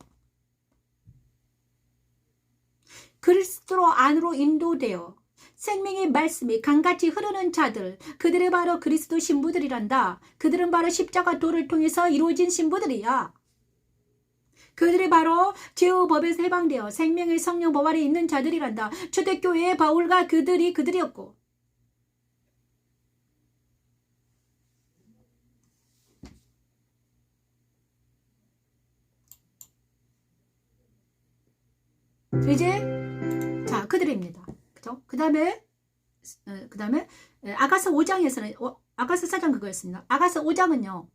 그리스도 안으로 인도되어 생명의 말씀이 강같이 흐르는 자들, 그들이 바로 그리스도 신부들이란다. 그들은 바로 십자가 도를 통해서 이루어진 신부들이야. 그들이 바로 죄의 법에서 해방되어 생명의 성령 법 아래 있는 자들이란다. 초대교회의 바울과 그들이었고, 이제 자 그들입니다. 그죠? 그 다음에 아가서 5장에서는 아가서 4장 그거였습니다. 아가서 5장은요.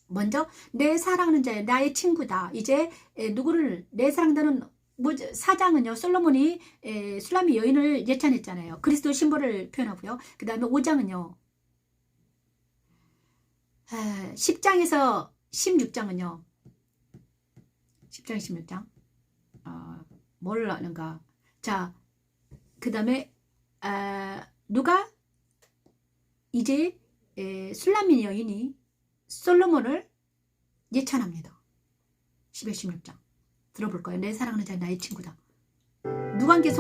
먼저 내 사랑하는 자야 나의 친구다. 이제 누구를 내 사랑하는 4장은요. 솔로몬이 술람의 여인을 예찬했잖아요. 그리스도 신부를 표현하고요. 그 다음에 5장은요. 10장에서 16장은요. 10장 16장 뭘 하는가. 자, 그 다음에 누가 이제 술람의 여인이 솔로몬을 예찬합니다. 11, 16장 들어볼 거예요. 내 사랑하는 자 나의 친구다. 누구한테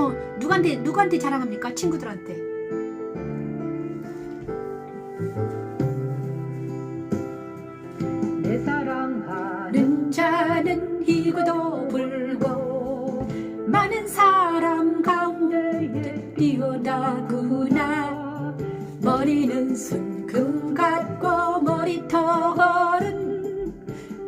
자랑합니까? 친구들한테. 내 사랑하는 자는 희고도 불고 많은 사람 가운데 뛰어나구나. 머리는 순금 같고 머리털은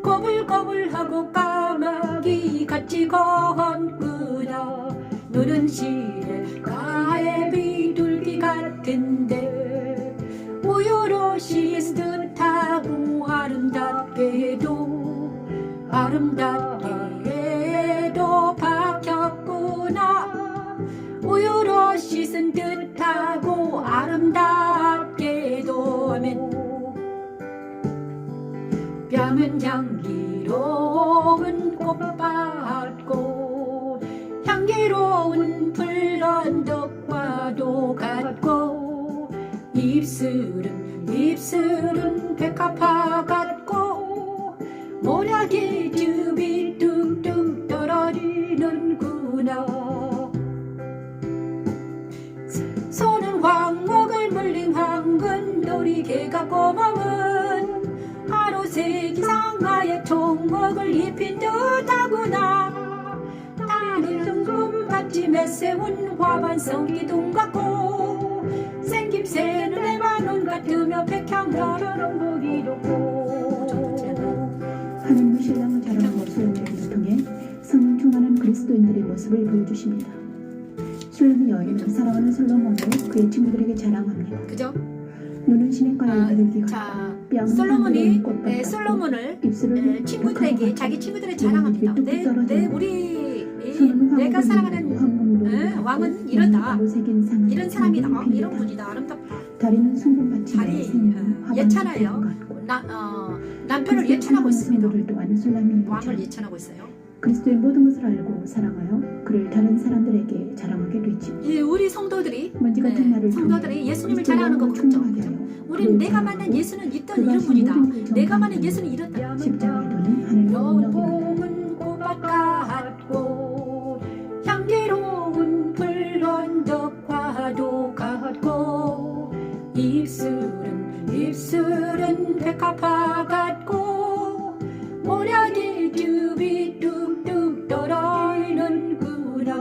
꼬불꼬불하고 까마귀 같이 걷구나. 눈은 시래가의 비둘기 같은데 우유로 씻은 듯하고 아름답게도 박혔구나. 우유로 씻은 듯하고 아름답게도 하면 뺨은 향기로운 꽃밭고 향기로운 풀언덕과도 같고 입술은 백합화 같고 모략이 즙이 뚝뚝 떨어지는구나. 손은 황목을 물린 황금돌이 개가 꼬마은 하루 세기 상하에 총목을 입힌 듯하구나. 다리는 순금 받침에 세운 화반성 기둥 같고 생김새는 레바논 같으며 백향가처럼 보기 좋고. 하나님은 신랑을 자랑하는 모습을 통해 성령 충만한 그리스도인들의 모습을 보여주십니다. 술람의 여인은 사랑하는 솔로몬을 그의 친구들에게 자랑합니다. 그죠? 눈은 시냇가의 비둘기 같고 뺨은 솔로몬이 꽃밭 같고 솔로몬을 입술은 친구들에게 자기 친구들에 자랑합니다. 내가 사랑하는 왕은 이렇다. 이런 사람이다. 이런 분이다. 아름답다. 다리는 순금 받침에 예찬하여 남편을 예찬하고 있습니다. 또한 왕을 예찬하고 있어요. 그리스도의 모든 것을 알고 사랑하여 그를 다른 사람들에게 자랑하게 되지. 우리 성도들이 성도들이 예수님을 자랑하는 거 같죠. 우리는 내가 만난 예수는 있던 이런 분이다. 내가 만난 예수는 이렇다. 십자가에 도는 하늘의 여봉은 꽃밭 같고 향기로운 풀언덕과도 같고 입술은 백합화 같고 모략이 즙이 뚝뚝 떨어지는구나.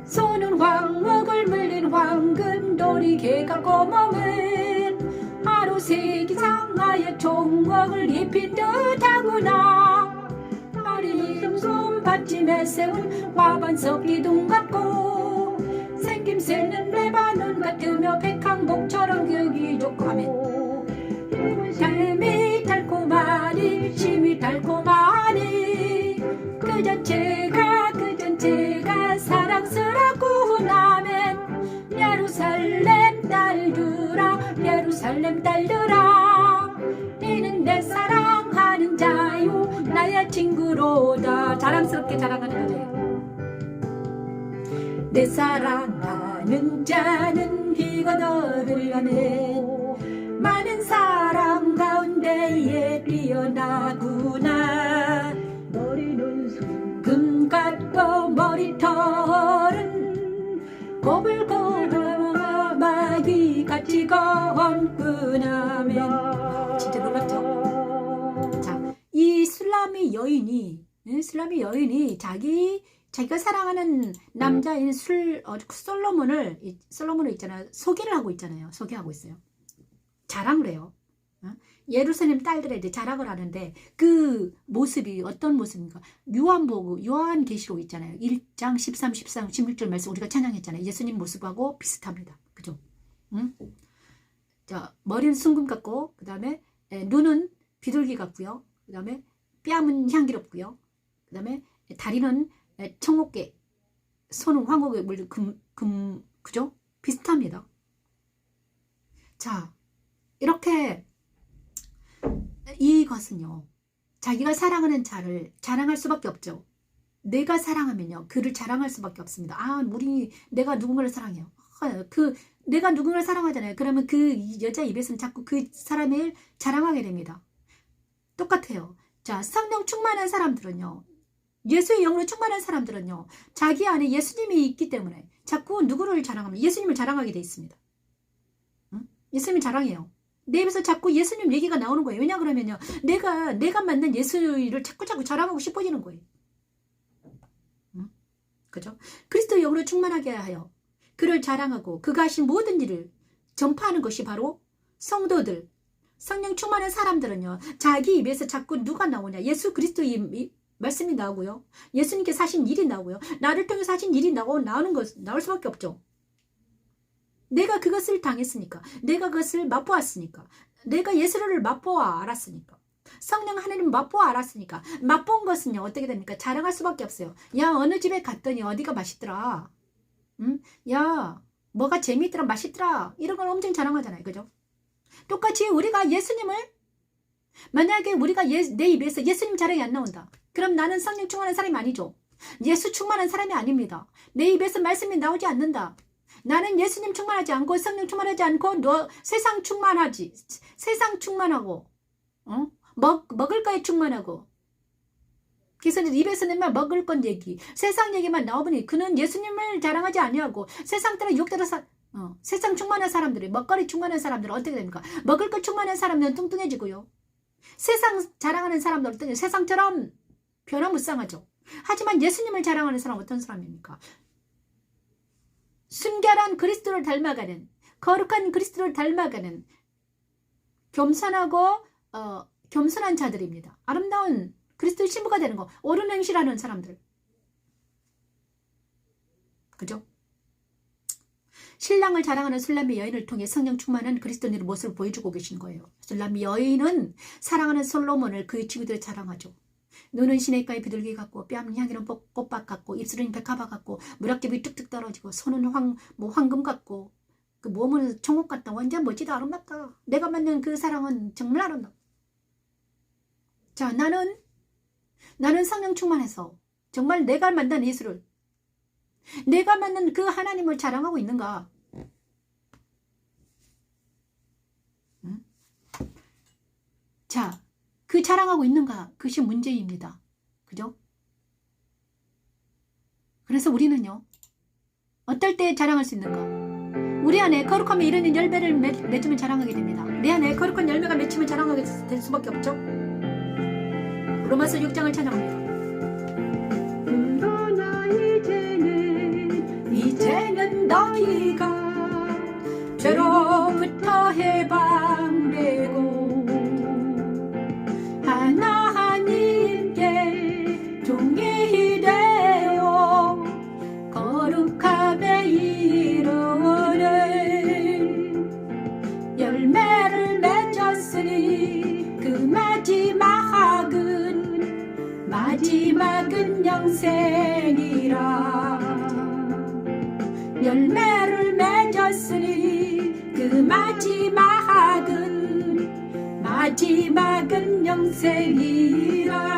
손은 황목을 물린 황금돌이 개가 꼬마은 하루 세기 상하에 총목을 입힌 듯하구나. 다리는 순금 받침에 세운 화반석 기둥 같고 생김새는 레바논 같으며 백향목처럼 격이 좋고 하면 삶이 달콤하니 심이 달콤하니 그 전체가 사랑스럽고 나면 예루살렘 딸들아 너는 내 사랑하는 자요 나의 친구로다. 자랑스럽게 자랑하는 거죠. 내 사랑하는 자는 비가 더 들려면 많은 사람 가운데에 뛰어나구나. 머리는 금 같고 머리털은 고불고불하기 같이 건근하면 진짜 놀랍죠. 자, 이 술람이 여인이 자기가 사랑하는 남자인 솔로몬을 있잖아요. 소개하고 있어요. 자랑을 해요. 예루살렘 딸들에 자랑을 하는데 그 모습이 어떤 모습인가? 요한계시록 있잖아요. 1장 13, 14, 16절 말씀 우리가 찬양했잖아요. 예수님 모습하고 비슷합니다. 그죠? 자, 머리는 순금 같고 그 다음에 눈은 비둘기 같고요. 그 다음에 뺨은 향기롭고요. 그 다음에 다리는 청옥계, 손은 황옥에 물든 그죠? 비슷합니다. 자, 이렇게 이것은요, 자기가 사랑하는 자를 자랑할 수밖에 없죠. 내가 사랑하면요, 그를 자랑할 수밖에 없습니다. 내가 누군가를 사랑해요. 내가 누군가를 사랑하잖아요. 그러면 그 여자 입에서는 자꾸 그 사람을 자랑하게 됩니다. 똑같아요. 자, 성령 충만한 사람들은요, 예수의 영으로 충만한 사람들은요, 자기 안에 예수님이 있기 때문에 자꾸 누구를 자랑하면 예수님을 자랑하게 돼 있습니다. 예수님을 자랑해요. 내 입에서 자꾸 예수님 얘기가 나오는 거예요. 왜냐 그러면요, 내가 만난 예수를 자꾸 자랑하고 싶어지는 거예요. 그죠? 그리스도의 영으로 충만하게 하여 그를 자랑하고 그가 하신 모든 일을 전파하는 것이 바로 성도들, 성령 충만한 사람들은요, 자기 입에서 자꾸 누가 나오냐, 예수 그리스도의 말씀이 나오고요, 예수님께서 하신 일이 나오고요, 나를 통해서 하신 일이 나올 수밖에 없죠. 내가 그것을 당했으니까, 내가 그것을 맛보았으니까, 내가 예수를 맛보아 알았으니까, 성령 하나님 맛보아 알았으니까, 맛본 것은요 어떻게 됩니까? 자랑할 수밖에 없어요. 야, 어느 집에 갔더니 어디가 맛있더라, 야, 뭐가 재미있더라, 맛있더라, 이런 걸 엄청 자랑하잖아요. 그죠? 똑같이 우리가 예수님을, 만약에 우리가 내 입에서 예수님 자랑이 안 나온다, 그럼 나는 성령 충만한 사람이 아니죠. 예수 충만한 사람이 아닙니다. 내 입에서 말씀이 나오지 않는다. 나는 예수님 충만하지 않고 성령 충만하지 않고 세상 충만하고 먹을 거에 충만하고, 그래서 입에서 내면 먹을 건 얘기, 세상 얘기만 나오더니 그는 예수님을 자랑하지 아니하고 세상 따라 유혹 따라 세상 충만한 사람들이, 먹거리 충만한 사람들은 어떻게 됩니까? 먹을 거 충만한 사람들은 뚱뚱해지고요, 세상 자랑하는 사람들은 어떻게 세상처럼 변화무쌍하죠. 하지만 예수님을 자랑하는 사람은 어떤 사람입니까? 순결한 그리스도를 닮아가는, 거룩한 그리스도를 닮아가는 겸손한 자들입니다. 아름다운 그리스도의 신부가 되는 거, 옳은 행실하는 사람들. 그죠? 신랑을 자랑하는 술람미 여인을 통해 성령 충만한 그리스도인의 모습을 보여주고 계신 거예요. 술람미 여인은 사랑하는 솔로몬을 그의 친구들을 자랑하죠. 눈은 시냇가의 비둘기 같고, 뺨 향기는 꽃밭 같고, 입술은 백합화 같고, 무락즙이 뚝뚝 떨어지고, 손은 황금 같고, 그 몸은 청옥 같다. 완전 멋지다, 아름답다. 내가 만난 그 사랑은 정말 아름답다. 자, 나는 성령 충만해서 정말 내가 만난 예수를, 내가 만난 그 하나님을 자랑하고 있는가? 자, 그 자랑하고 있는가? 그것이 문제입니다. 그죠? 그래서 우리는요, 어떨 때 자랑할 수 있는가? 우리 안에 거룩함에 이르는 열매를 맺으면 자랑하게 됩니다. 내 안에 거룩한 열매가 맺히면 자랑하게 될 수밖에 없죠. 로마서 6장을 찬양합니다. 이제는 너희가 죄로부터 해방되고 하나님께 종이 되어 거룩함에 이르는 열매를 맺었으니 그 마지막은 마지막은 영생이라. 열매를 맺었으니 그 마지막은 영생이라.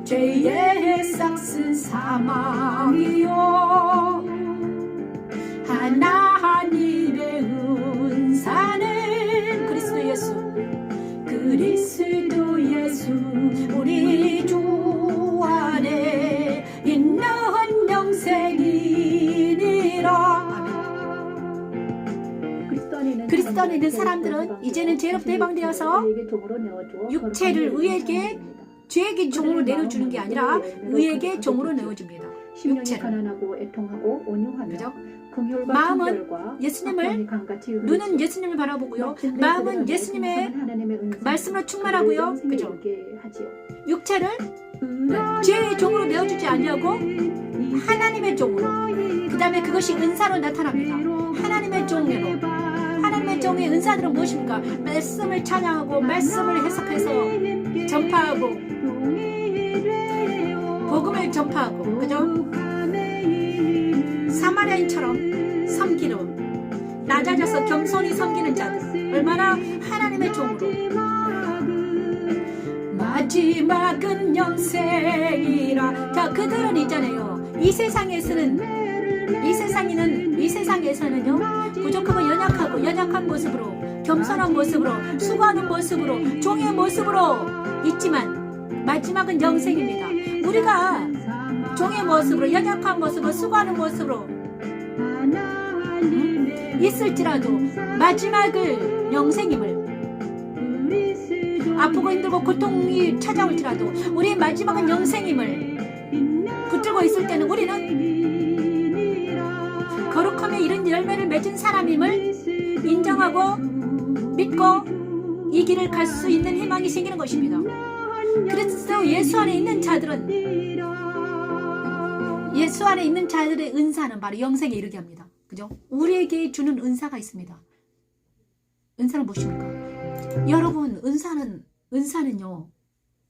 죄의 삭슨 사망이요 하나님의 은사는 그리스도 예수 우리 주 안에 있는 영생이니라. 그리스도 안에 있는 사람들은 이제는 죄로부터 해방되어서 육체를 의에게 죄에게 종으로 내려주는 게 아니라 의에게 종으로 내어줍니다. 육체를. 가난하고 애통하고 온유하며 그죠? 긍휼과 마음은 친절과 예수님을, 악함이 강같이 눈은 예수님을 바라보고요. 마음은 예수님의 말씀으로 충만하고요. 그죠? 육체를 죄의 종으로 내어주지 않으려고 하나님의 종으로, 그 다음에 그것이 은사로 나타납니다. 하나님의 종으로. 하나님의 종의 은사들은 무엇입니까? 말씀을 찬양하고 말씀을 해석해서 전파하고 복음을 전파하고, 그죠? 사마리아인처럼 섬기는, 낮아져서 겸손히 섬기는 자들, 얼마나 하나님의 종으로. 마지막은 영생이라. 자, 그들은 있잖아요. 이 세상에서는요 부족하고 연약한 모습으로, 겸손한 모습으로, 수고하는 모습으로, 종의 모습으로 있지만 마지막은 영생입니다. 우리가 종의 모습으로, 연약한 모습으로, 수고하는 모습으로 있을지라도 마지막을 영생임을, 아프고 힘들고 고통이 찾아올지라도 우리의 마지막은 영생임을 붙들고 있을 때는 우리는 거룩함에 이른 열매를 맺은 사람임을 인정하고 믿고 이 길을 갈 수 있는 희망이 생기는 것입니다. 그래서 예수 안에 있는 자들의 은사는 바로 영생에 이르게 합니다. 그죠? 우리에게 주는 은사가 있습니다. 은사는 무엇입니까? 여러분, 은사는요,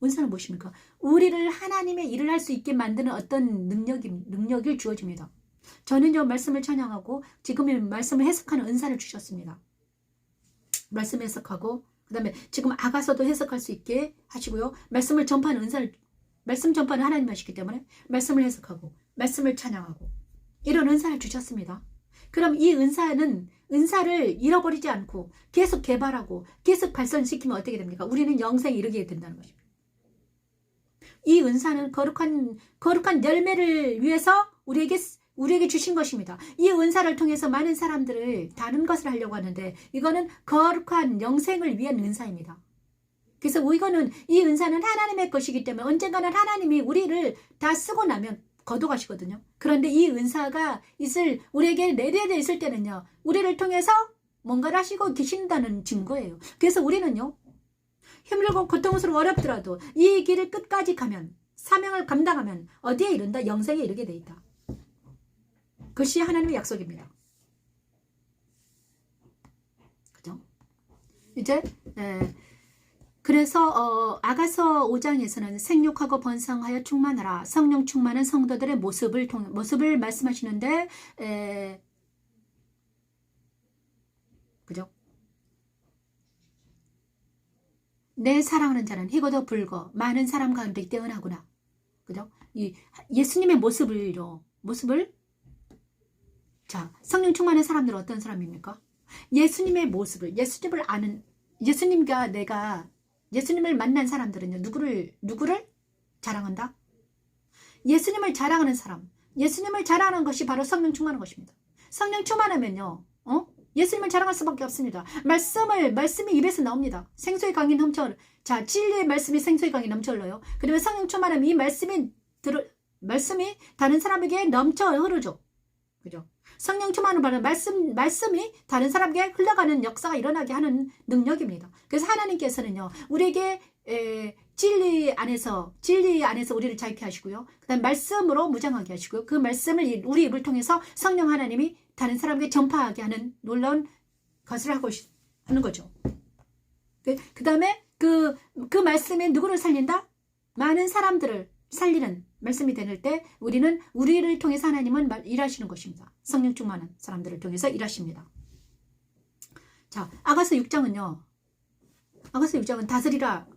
은사는 무엇입니까? 우리를 하나님의 일을 할 수 있게 만드는 어떤 능력을 주어집니다. 저는요, 말씀을 찬양하고 지금 말씀을 해석하는 은사를 주셨습니다. 말씀 해석하고, 그 다음에 지금 아가서도 해석할 수 있게 하시고요. 말씀을 전파하는 은사를, 말씀 전파는 하나님 하시기 때문에 말씀을 해석하고 말씀을 찬양하고 이런 은사를 주셨습니다. 그럼 이 은사를 잃어버리지 않고 계속 개발하고 계속 발전시키면 어떻게 됩니까? 우리는 영생에 이르게 된다는 것입니다. 이 은사는 거룩한 열매를 위해서 우리에게 주신 것입니다. 이 은사를 통해서 많은 사람들을 다른 것을 하려고 하는데 이거는 거룩한 영생을 위한 은사입니다. 그래서 이 은사는 하나님의 것이기 때문에 언젠가는 하나님이 우리를 다 쓰고 나면 거둬가시거든요. 그런데 이 은사가 우리에게 내려져 있을 때는요, 우리를 통해서 뭔가를 하시고 계신다는 증거예요. 그래서 우리는요, 힘들고 고통스러워 어렵더라도 이 길을 끝까지 가면, 사명을 감당하면 어디에 이른다? 영생에 이르게 돼 있다. 그것이 하나님의 약속입니다. 그죠? 이제 그래서 아가서 5장에서는 생육하고 번성하여 충만하라. 성령 충만한 성도들의 모습을 말씀하시는데, 그죠? 내 사랑하는 자는 희고도 붉어 많은 사람 가운데 뛰어나구나. 그죠? 이 예수님의 모습을 자, 성령 충만한 사람들은 어떤 사람입니까? 예수님의 모습을, 예수님을 아는, 예수님을 만난 사람들은요, 누구를 자랑한다? 예수님을 자랑하는 사람, 예수님을 자랑하는 것이 바로 성령 충만한 것입니다. 성령 충만하면요, 예수님을 자랑할 수밖에 없습니다. 말씀이 입에서 나옵니다. 생수의 강이 자, 진리의 말씀이 생수의 강이 넘쳐 흘러요. 그러면 성령 충만하면 이 말씀이 다른 사람에게 넘쳐 흐르죠. 그죠? 성령 충만은 바로 말씀이 다른 사람에게 흘러가는 역사가 일어나게 하는 능력입니다. 그래서 하나님께서는요, 우리에게 진리 안에서 우리를 자유케 하시고요. 그 다음 말씀으로 무장하게 하시고요. 그 말씀을 우리 입을 통해서 성령 하나님이 다른 사람에게 전파하게 하는 놀라운 것을 하는 거죠. 그 다음에 그 말씀에 누구를 살린다? 많은 사람들을 살리는 말씀이 되는 때 우리는 우리를 통해서 하나님은 일하시는 것입니다. 성령 충만한 사람들을 통해서 일하십니다. 자, 아가서 6장은요. 아가서 6장은 다스리라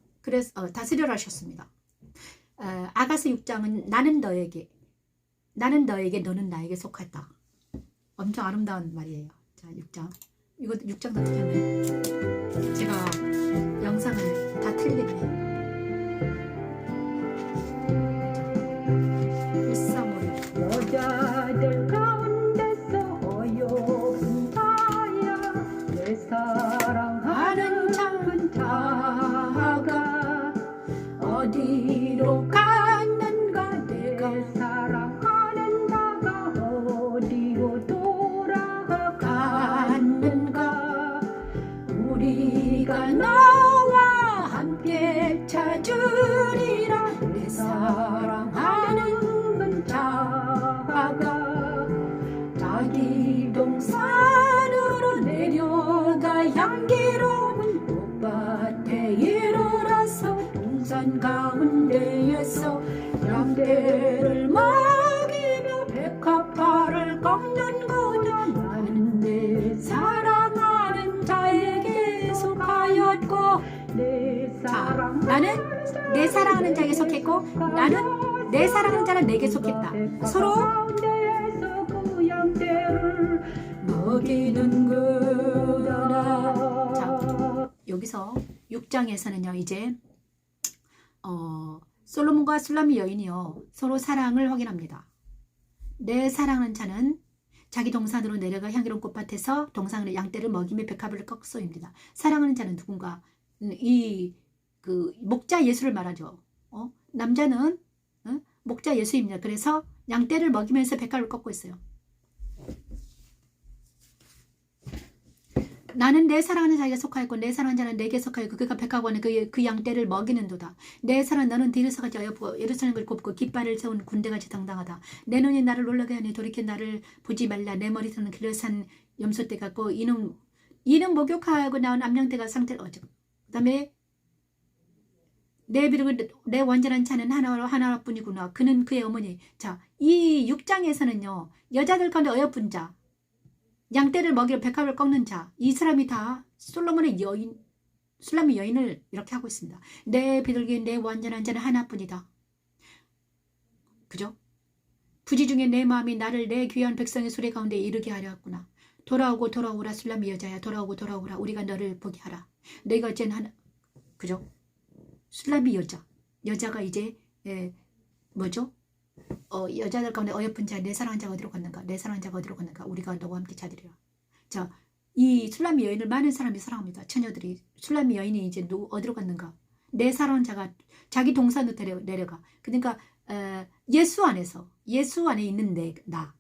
다스리라 하셨습니다. 아가서 6장은 나는 너에게 너는 나에게 속하다. 엄청 아름다운 말이에요. 자, 6장. 이거 6장도 틀렸네. 제가 영상을 다 틀리게 돼. 135. 여자들 가운데서 어여쁜 자야 내 사랑하는 작은 자가 어디로 갔는가 내가 사랑하는 자가 어디로 돌아갔는가 우리가 너와 함께 찾으리라 내 사랑하는 자가 자기 동산으로 내려가 향기로운 꽃밭에 이르러서 동산 가운데에서 양떼를 먹이며 백합화를 꺾는구나 나는 내 사랑하는 자에게 속하였고 나는 내 사랑하는 자에게 속했고 나는 내 사랑하는 자는 내게 속했다. 서로 먹이는구나. 자, 여기서 6장에서는요 이제 솔로몬과 술람미 여인이요 서로 사랑을 확인합니다. 내 사랑하는 자는 자기 동산으로 내려가 향기로운 꽃밭에서 동산으로 양떼를 먹이며 백합을 꺾소입니다. 사랑하는 자는 누군가? 그 목자 예수를 말하죠. 남자는 목자 예수입니다. 그래서 양떼를 먹이면서 백합을 꺾고 있어요. 나는 내 사랑하는 자에게 속하였고 내 사랑하는 자는 내게 속하였고 그가 백합원에 그 양떼를 먹이는도다. 내 사랑 너는 디르서같이 어여쁘고 예루살렘을 곱고 깃발을 세운 군대같이 당당하다. 내 눈이 나를 놀라게 하니 돌이켜 나를 보지 말라. 내 머리털은 길러산 염소떼 같고 이는 목욕하고 나온 암양떼가 상태를 그 다음에 내 비록을 내 완전한 차는 하나뿐이구나. 그는 그의 어머니. 자, 이 6장에서는요 여자들 가운데 어여쁜 자 양떼를 먹이러 백합을 꺾는 자, 이 사람이 다 솔로몬의 여인, 술람미 여인을 이렇게 하고 있습니다. 내 비둘기 내 완전한 자는 하나뿐이다. 그죠? 부지 중에 내 마음이 나를 내 귀한 백성의 소리 가운데 이르게 하려 했구나. 돌아오고 돌아오라 술람미 여자야. 돌아오고 돌아오라. 우리가 너를 보게 하라. 내가 어쨌든 하나. 그죠? 술람미 여자가 이제 뭐죠? 여자들 가운데 어여쁜 자, 내 사랑하는 자가 어디로 갔는가? 내 사랑하는 자가 어디로 갔는가? 우리가 너와 함께 찾으리라. 자, 이 술람미 여인을 많은 사람이 사랑합니다. 처녀들이. 술람미 여인이 이제 어디로 갔는가? 내 사랑하는 자가 자기 동산으로 내려가. 그러니까 예수 안에 있는 나.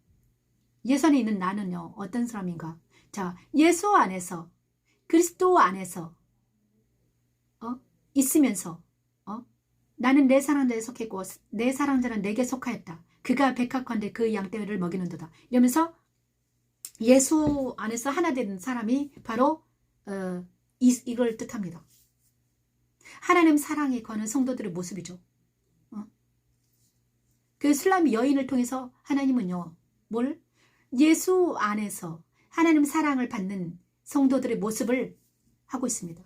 예수 안에 있는 나는요. 어떤 사람인가? 자, 예수 안에서 그리스도 안에서 있으면서 나는 내 사랑하는 자에 속했고 내 사랑하는 자는 내게 속하였다. 그가 백합화인데 그 양떼를 먹이는도다. 이러면서 예수 안에서 하나 된 사람이 바로 이걸 뜻합니다. 하나님 사랑에 거는 성도들의 모습이죠. 그 술람미 여인을 통해서 하나님은요. 뭘? 예수 안에서 하나님 사랑을 받는 성도들의 모습을 하고 있습니다.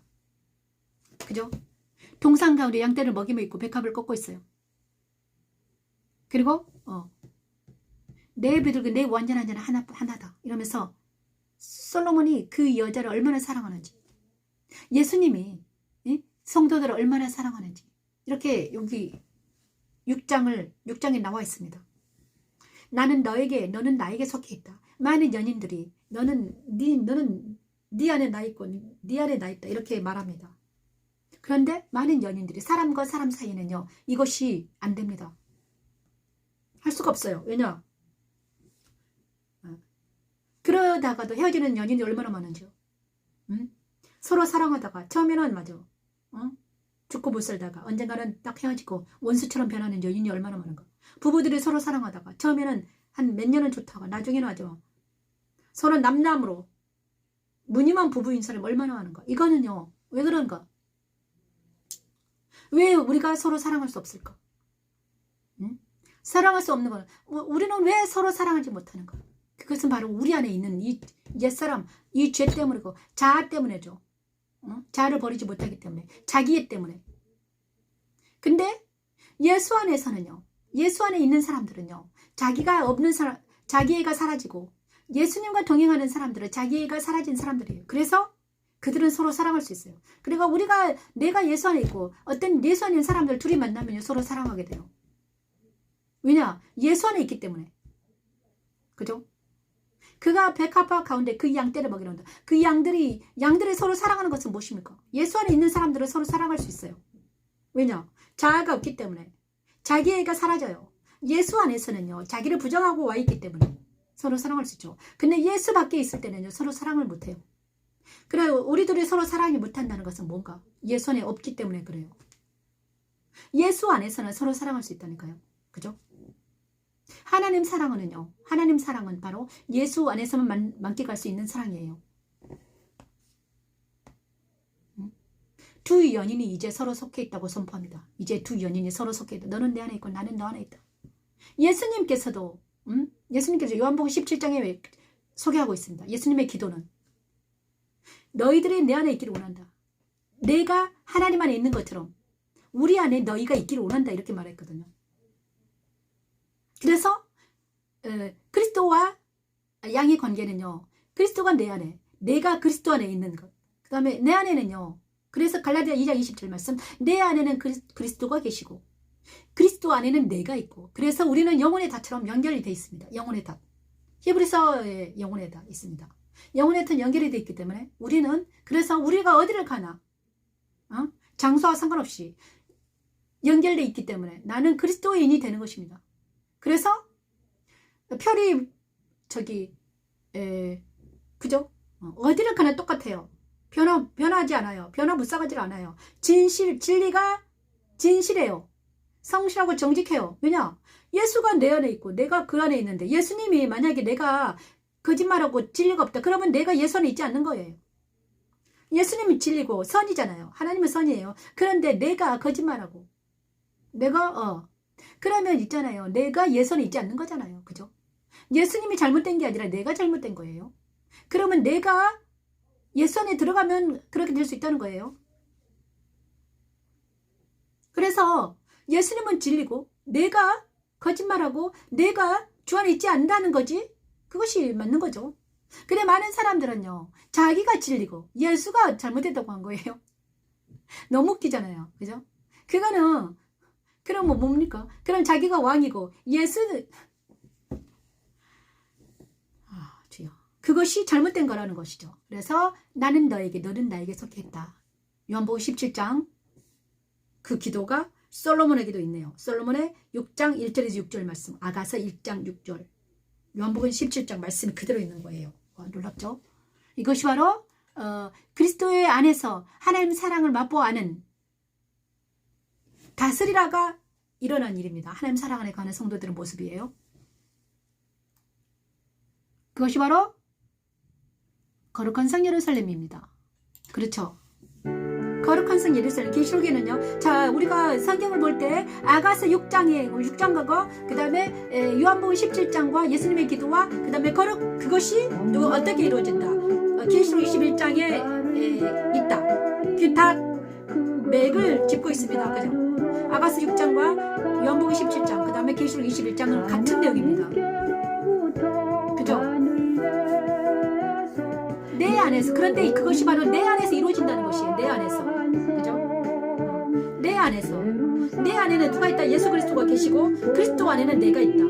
그죠? 동산 가운데 양떼를 먹이며 있고 백합을 꺾고 있어요. 그리고 내 비둘기 내 완전한 자는 하나다. 이러면서 솔로몬이 그 여자를 얼마나 사랑하는지, 예수님이 성도들을 얼마나 사랑하는지 이렇게 여기 6장에 나와 있습니다. 나는 너는 나에게 속해 있다. 많은 연인들이 너는 네 안에 나 있고 네 안에 나 있다 이렇게 말합니다. 그런데 많은 연인들이 사람과 사람 사이에는요 이것이 안 됩니다. 할 수가 없어요. 왜냐? 그러다가도 헤어지는 연인이 얼마나 많은지요. 서로 사랑하다가 처음에는 맞아. 죽고 못 살다가 언젠가는 딱 헤어지고 원수처럼 변하는 연인이 얼마나 많은가. 부부들이 서로 사랑하다가 처음에는 한 몇 년은 좋다가 나중에는 아주 서로 남남으로 무늬만 부부인 사람이 얼마나 많은가. 이거는요 왜 그런가. 왜 우리가 서로 사랑할 수 없을까? 응? 사랑할 수 없는 건 우리는 왜 서로 사랑하지 못하는가? 그것은 바로 우리 안에 있는 이 옛사람, 이 죄 때문이고 자아 때문에죠. 자아를 버리지 못하기 때문에, 자기애 때문에. 근데 예수 안에서는요, 예수 안에 있는 사람들은요, 자기가 없는 사람, 자기애가 사라지고 예수님과 동행하는 사람들은 자기애가 사라진 사람들이에요. 그래서 그들은 서로 사랑할 수 있어요. 그러니까 내가 예수 안에 있고 어떤 예수 안에 있는 사람들 둘이 만나면 서로 사랑하게 돼요. 왜냐? 예수 안에 있기 때문에. 그죠? 그가 백합화 가운데 그 양떼를 먹이러 온다. 그 양들이 서로 사랑하는 것은 무엇입니까? 예수 안에 있는 사람들은 서로 사랑할 수 있어요. 왜냐? 자아가 없기 때문에. 자기애가 사라져요. 예수 안에서는요, 자기를 부정하고 와 있기 때문에 서로 사랑할 수 있죠. 근데 예수 밖에 있을 때는요, 서로 사랑을 못해요. 그래, 우리들이 서로 사랑이 못한다는 것은 뭔가? 예수 안에 없기 때문에 그래요. 예수 안에서는 서로 사랑할 수 있다니까요. 그죠? 하나님 사랑은요, 하나님 사랑은 바로 예수 안에서만 만끽할 수 있는 사랑이에요. 두 연인이 이제 서로 속해 있다고 선포합니다. 이제 두 연인이 서로 속해 있다. 너는 내 안에 있고 나는 너 안에 있다. 예수님께서도 예수님께서 요한복음 17장에 소개하고 있습니다. 예수님의 기도는 너희들이 내 안에 있기를 원한다. 내가 하나님 안에 있는 것처럼 우리 안에 너희가 있기를 원한다. 이렇게 말했거든요. 그래서 그리스도와 양의 관계는요, 그리스도가 내 안에, 내가 그리스도 안에 있는 것. 그 다음에 내 안에는요, 그래서 갈라디아 2장 27 말씀, 내 안에는 그리스도가 계시고 그리스도 안에는 내가 있고, 그래서 우리는 영혼의 닷처럼 연결이 되어 있습니다. 영혼의 닷. 히브리서에 영혼의 닷 있습니다. 영혼의 닷 연결이 되어 있기 때문에 우리는, 그래서 우리가 어디를 가나 장소와 상관없이 연결되어 있기 때문에 나는 그리스도인이 되는 것입니다. 그래서 별이 그죠? 어디를 가나 똑같아요. 변하지 않아요. 변화무쌍하지 않아요. 진리가 진실해요. 성실하고 정직해요. 왜냐? 예수가 내 안에 있고 내가 그 안에 있는데, 예수님이 만약에 내가 거짓말하고 진리가 없다, 그러면 내가 예수 안에 있지 않는 거예요. 예수님은 진리고 선이잖아요. 하나님은 선이에요. 그런데 내가 거짓말하고 그러면 있잖아요, 내가 예수 안에 있지 않는 거잖아요. 그죠? 예수님이 잘못된 게 아니라 내가 잘못된 거예요. 그러면 내가 예수 안에 들어가면 그렇게 될 수 있다는 거예요. 그래서 예수님은 진리고 내가 거짓말하고 내가 주 안에 있지 않는다는 거지. 그것이 맞는 거죠. 근데 많은 사람들은요, 자기가 진리고 예수가 잘못됐다고 한 거예요. 너무 웃기잖아요. 그죠? 그거는, 그럼 뭡니까? 그럼 자기가 왕이고 예수는, 주여, 그것이 잘못된 거라는 것이죠. 그래서 나는 너에게, 너는 나에게 속했다. 요한복음 17장 그 기도가 솔로몬의 기도 있네요. 솔로몬의 6장 1절에서 6절 말씀, 아가서 1장 6절, 요한복음 17장 말씀이 그대로 있는 거예요. 놀랍죠? 이것이 바로 그리스도의 안에서 하나님 사랑을 맛보아는 다스리라가 일어난 일입니다. 하나님 사랑 안에 가는 성도들의 모습이에요. 그것이 바로 거룩한 성 예루살렘입니다. 그렇죠? 거룩한 성 예루살렘. 계시록에는요, 자, 우리가 성경을 볼 때 아가서 6장과 그 다음에 요한복음 17장과 예수님의 기도와 그 다음에 그것이 어떻게 이루어진다. 계시록 21장에 있다. 그 다 맥을 짚고 있습니다. 그죠? 아가서 6장과 요한복음 17장, 그 다음에 계시록 21장은 같은 내용입니다. 그죠? 내 안에서, 그런데 그것이 바로 내 안에서 이루어진다는 것이에요. 내 안에서. 그죠? 내 안에서. 내 안에는 누가 있다? 예수 그리스도가 계시고 그리스도 안에는 내가 있다.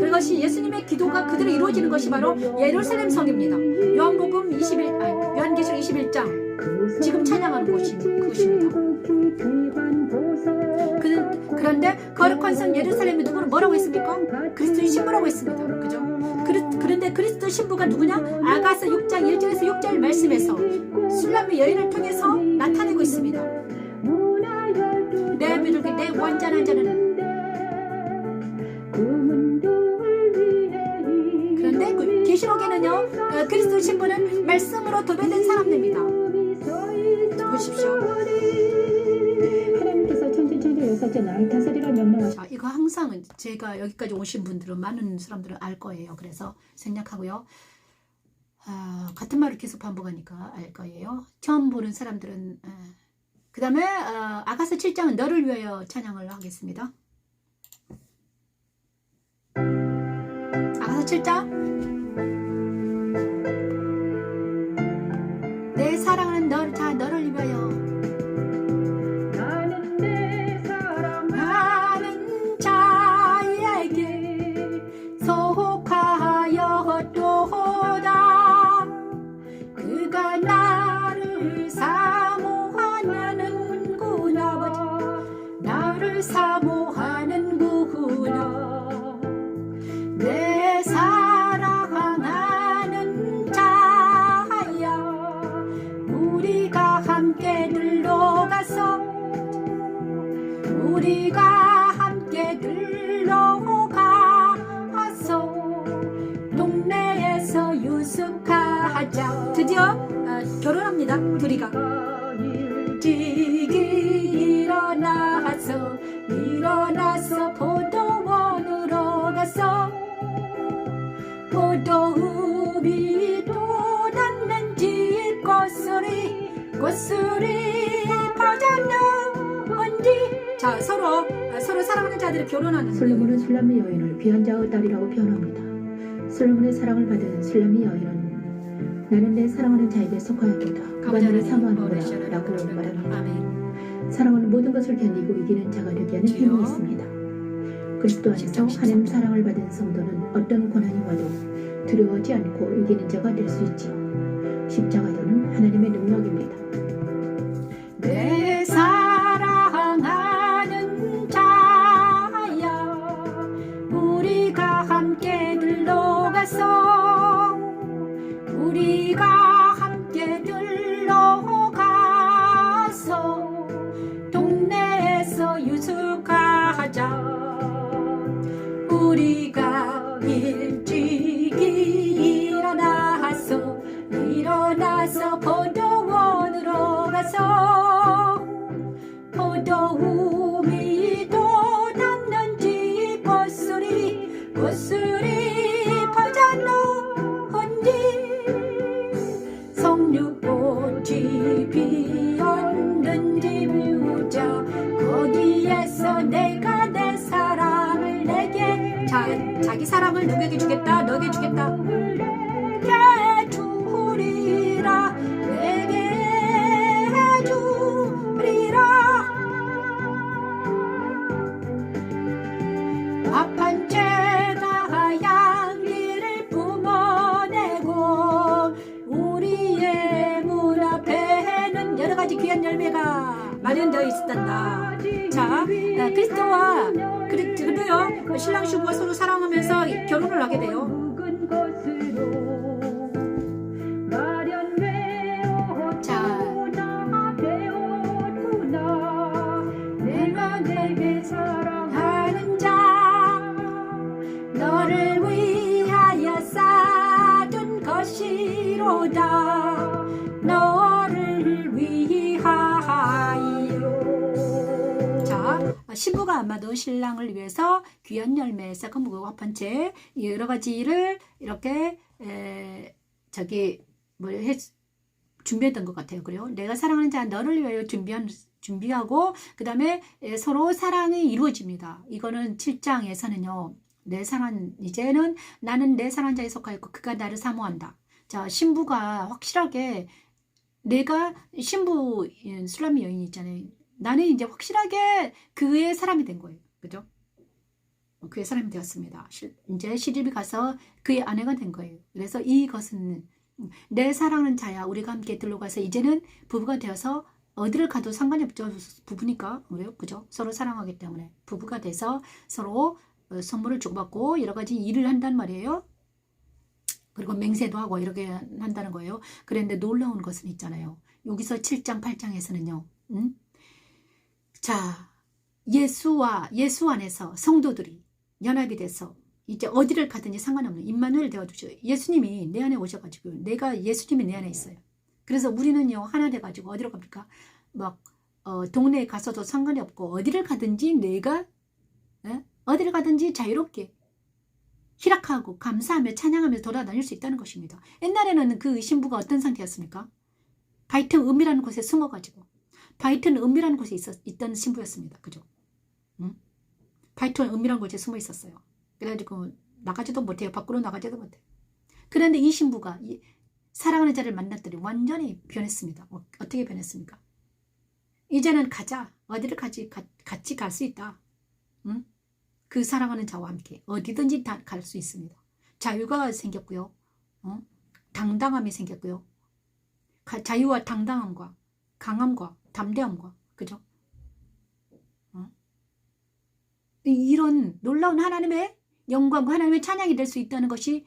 그것이 예수님의 기도가 그대로 이루어지는 것이 바로 예루살렘 성입니다. 요한계시록 21장 지금 찬양하는 그것입니다. 그런데 거룩한 성 예루살렘이 누구는 뭐라고 했습니까? 그리스도의 신부라고 했습니다. 그죠? 그런데 그리스도 신부가 누구냐? 아가서 6장 1절에서 6절 말씀에서 술람의 여인을 통해서 나타내고 있습니다. 내 비둘기, 내 완전한 자는. 그런데 계시록에는요, 그리스도 신부는 말씀으로 도배된 사람들입니다. 보십시오. 하나님께서 천지 어째 나를 다스리라 명령하시. 자, 이거 항상 제가 여기까지 오신 분들은 많은 사람들은 알 거예요. 그래서 생략하고요. 같은 말을 계속 반복하니까 알 거예요. 처음 보는 사람들은 그 다음에 아가서 7장은 너를 위하여 찬양을 하겠습니다. 아가서 7장 내 사랑하는 너를 위하여 나는 내 사랑하는 자에게 속하였도다. 그가 나를 사모하는구나. 나를 사모하는구나. 내 사랑하는 자야, 우리가 함께 들러가서 동네에서 유숙하자. 드디어 결혼합니다. 둘이가 일찍 일어나서 포도원으로 가서 포도음이 돋았는 집 꽃술이 퍼졌는지. 자, 서로 사랑하는 자들이 결혼하는. 솔로몬은 술람의 여인을 귀한 자의 딸이라고 표현합니다. 솔로몬의 사랑을 받은 술람의 여인은 나는 내 사랑하는 자에게 속하였도다. 그가 나를 사모하는구나 라고 말합니다. 아멘. 사랑은 모든 것을 견디고 이기는 자가 되게 하는 힘이 있습니다. 그리스도 안에서 하나님 사랑을 받은 성도는 어떤 고난이 와도 두려워하지 않고 이기는 자가 될 수 있지요. 십자가도는 하나님의 능력입니다. 내 사랑하는 자야, 우리가 함께 들러가서 동네에서 유숙하자. 우리가 일찍 일어나서 포도원으로 가서 포도음이 돋았는 집 꽃술이 퍼졌는지. 석류꽃이 피었는 집을 우자. 거기에서 내가 내 사랑을 내게. 자기 사랑을 누구에게 주겠다? 너에게 주겠다. 내게 주리라. 내게 주리라. 밥 한 채가 양기를 뿜어내고 우리의 문 앞에는 여러 가지 귀한 열매가 마련되어 있었단다. 자, 그리스도와 그도요 신랑 신부가 서로 사랑하면서 결혼을 하게 돼요. 내게 사랑하는 자, 너를 위하여 쌓은 것이로다. 너를 위하여. 자, 신부가 아마도 신랑을 위해서 귀한 열매, 새 검은 화판채 여러 가지를 이렇게 준비했던 것 같아요. 그래요. 내가 사랑하는 자 너를 위하여 준비하고 그 다음에 서로 사랑이 이루어집니다. 이거는 7장에서는요. 이제는 나는 내 사랑하는 자에 속하였고 그가 나를 사모한다. 자, 신부가 확실하게 내가 신부 술람의 여인이 있잖아요. 나는 이제 확실하게 그의 사람이 된 거예요. 그죠? 그의 사람이 되었습니다. 이제 시집이 가서 그의 아내가 된 거예요. 그래서 이것은 내 사랑하는 자야. 우리가 함께 들러가서 이제는 부부가 되어서 어디를 가도 상관이 없죠. 부부니까. 그래요? 그죠? 서로 사랑하기 때문에 부부가 돼서 서로 선물을 주고받고 여러 가지 일을 한단 말이에요. 그리고 맹세도 하고 이렇게 한다는 거예요. 그런데 놀라운 것은 있잖아요. 여기서 7장, 8장에서는요. 자, 예수 안에서 성도들이 연합이 돼서 이제 어디를 가든지 상관없는 임마누엘 되어주죠. 예수님이 내 안에 오셔가지고 예수님이 내 안에 있어요. 그래서 우리는요 하나 돼가지고 어디로 갑니까? 막 동네에 가서도 상관이 없고 어디를 가든지 내가 어디를 가든지 자유롭게 희락하고 감사하며 찬양하며 돌아다닐 수 있다는 것입니다. 옛날에는 그 신부가 어떤 상태였습니까? 바이튼 음이라는 곳에 숨어가지고 바이튼 음이라는 곳에 있던 신부였습니다. 그죠? 응? 바이튼 음이라는 곳에 숨어 있었어요. 그래가지고 나가지도 못해요. 밖으로 나가지도 못해요. 그런데 이 신부가 사랑하는 자를 만났더니 완전히 변했습니다. 어떻게 변했습니까? 이제는 가자. 어디를 같이 갈 수 있다. 응? 그 사랑하는 자와 함께 어디든지 다 갈 수 있습니다. 자유가 생겼고요. 당당함이 생겼고요. 자유와 당당함과 강함과 담대함과 그죠? 이런 놀라운 하나님의 영광과 하나님의 찬양이 될 수 있다는 것이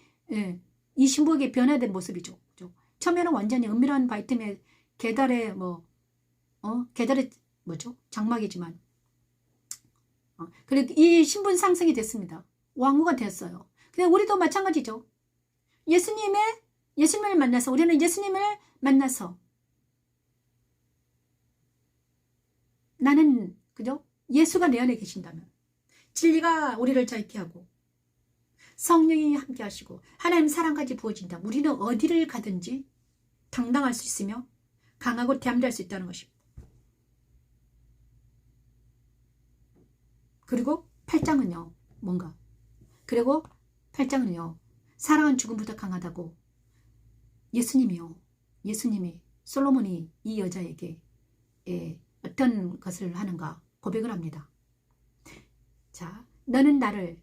이 신부에게 변화된 모습이죠. 그죠? 처음에는 완전히 은밀한 바이틈의 계달의 계달의 장막이지만 그래도 이 신분 상승이 됐습니다. 왕후가 됐어요. 근데 우리도 마찬가지죠. 예수님을 만나서 우리는 예수님을 만나서 나는 그죠? 예수가 내 안에 계신다면 진리가 우리를 자유케 하고 성령이 함께 하시고 하나님 사랑까지 부어진다면 우리는 어디를 가든지 당당할 수 있으며 강하고 담대할 수 있다는 것입니다. 그리고 8장은요. 그리고 8장은요. 사랑은 죽음보다 강하다고 예수님이 솔로몬이 이 여자에게 어떤 것을 하는가 고백을 합니다. 자, 너는 나를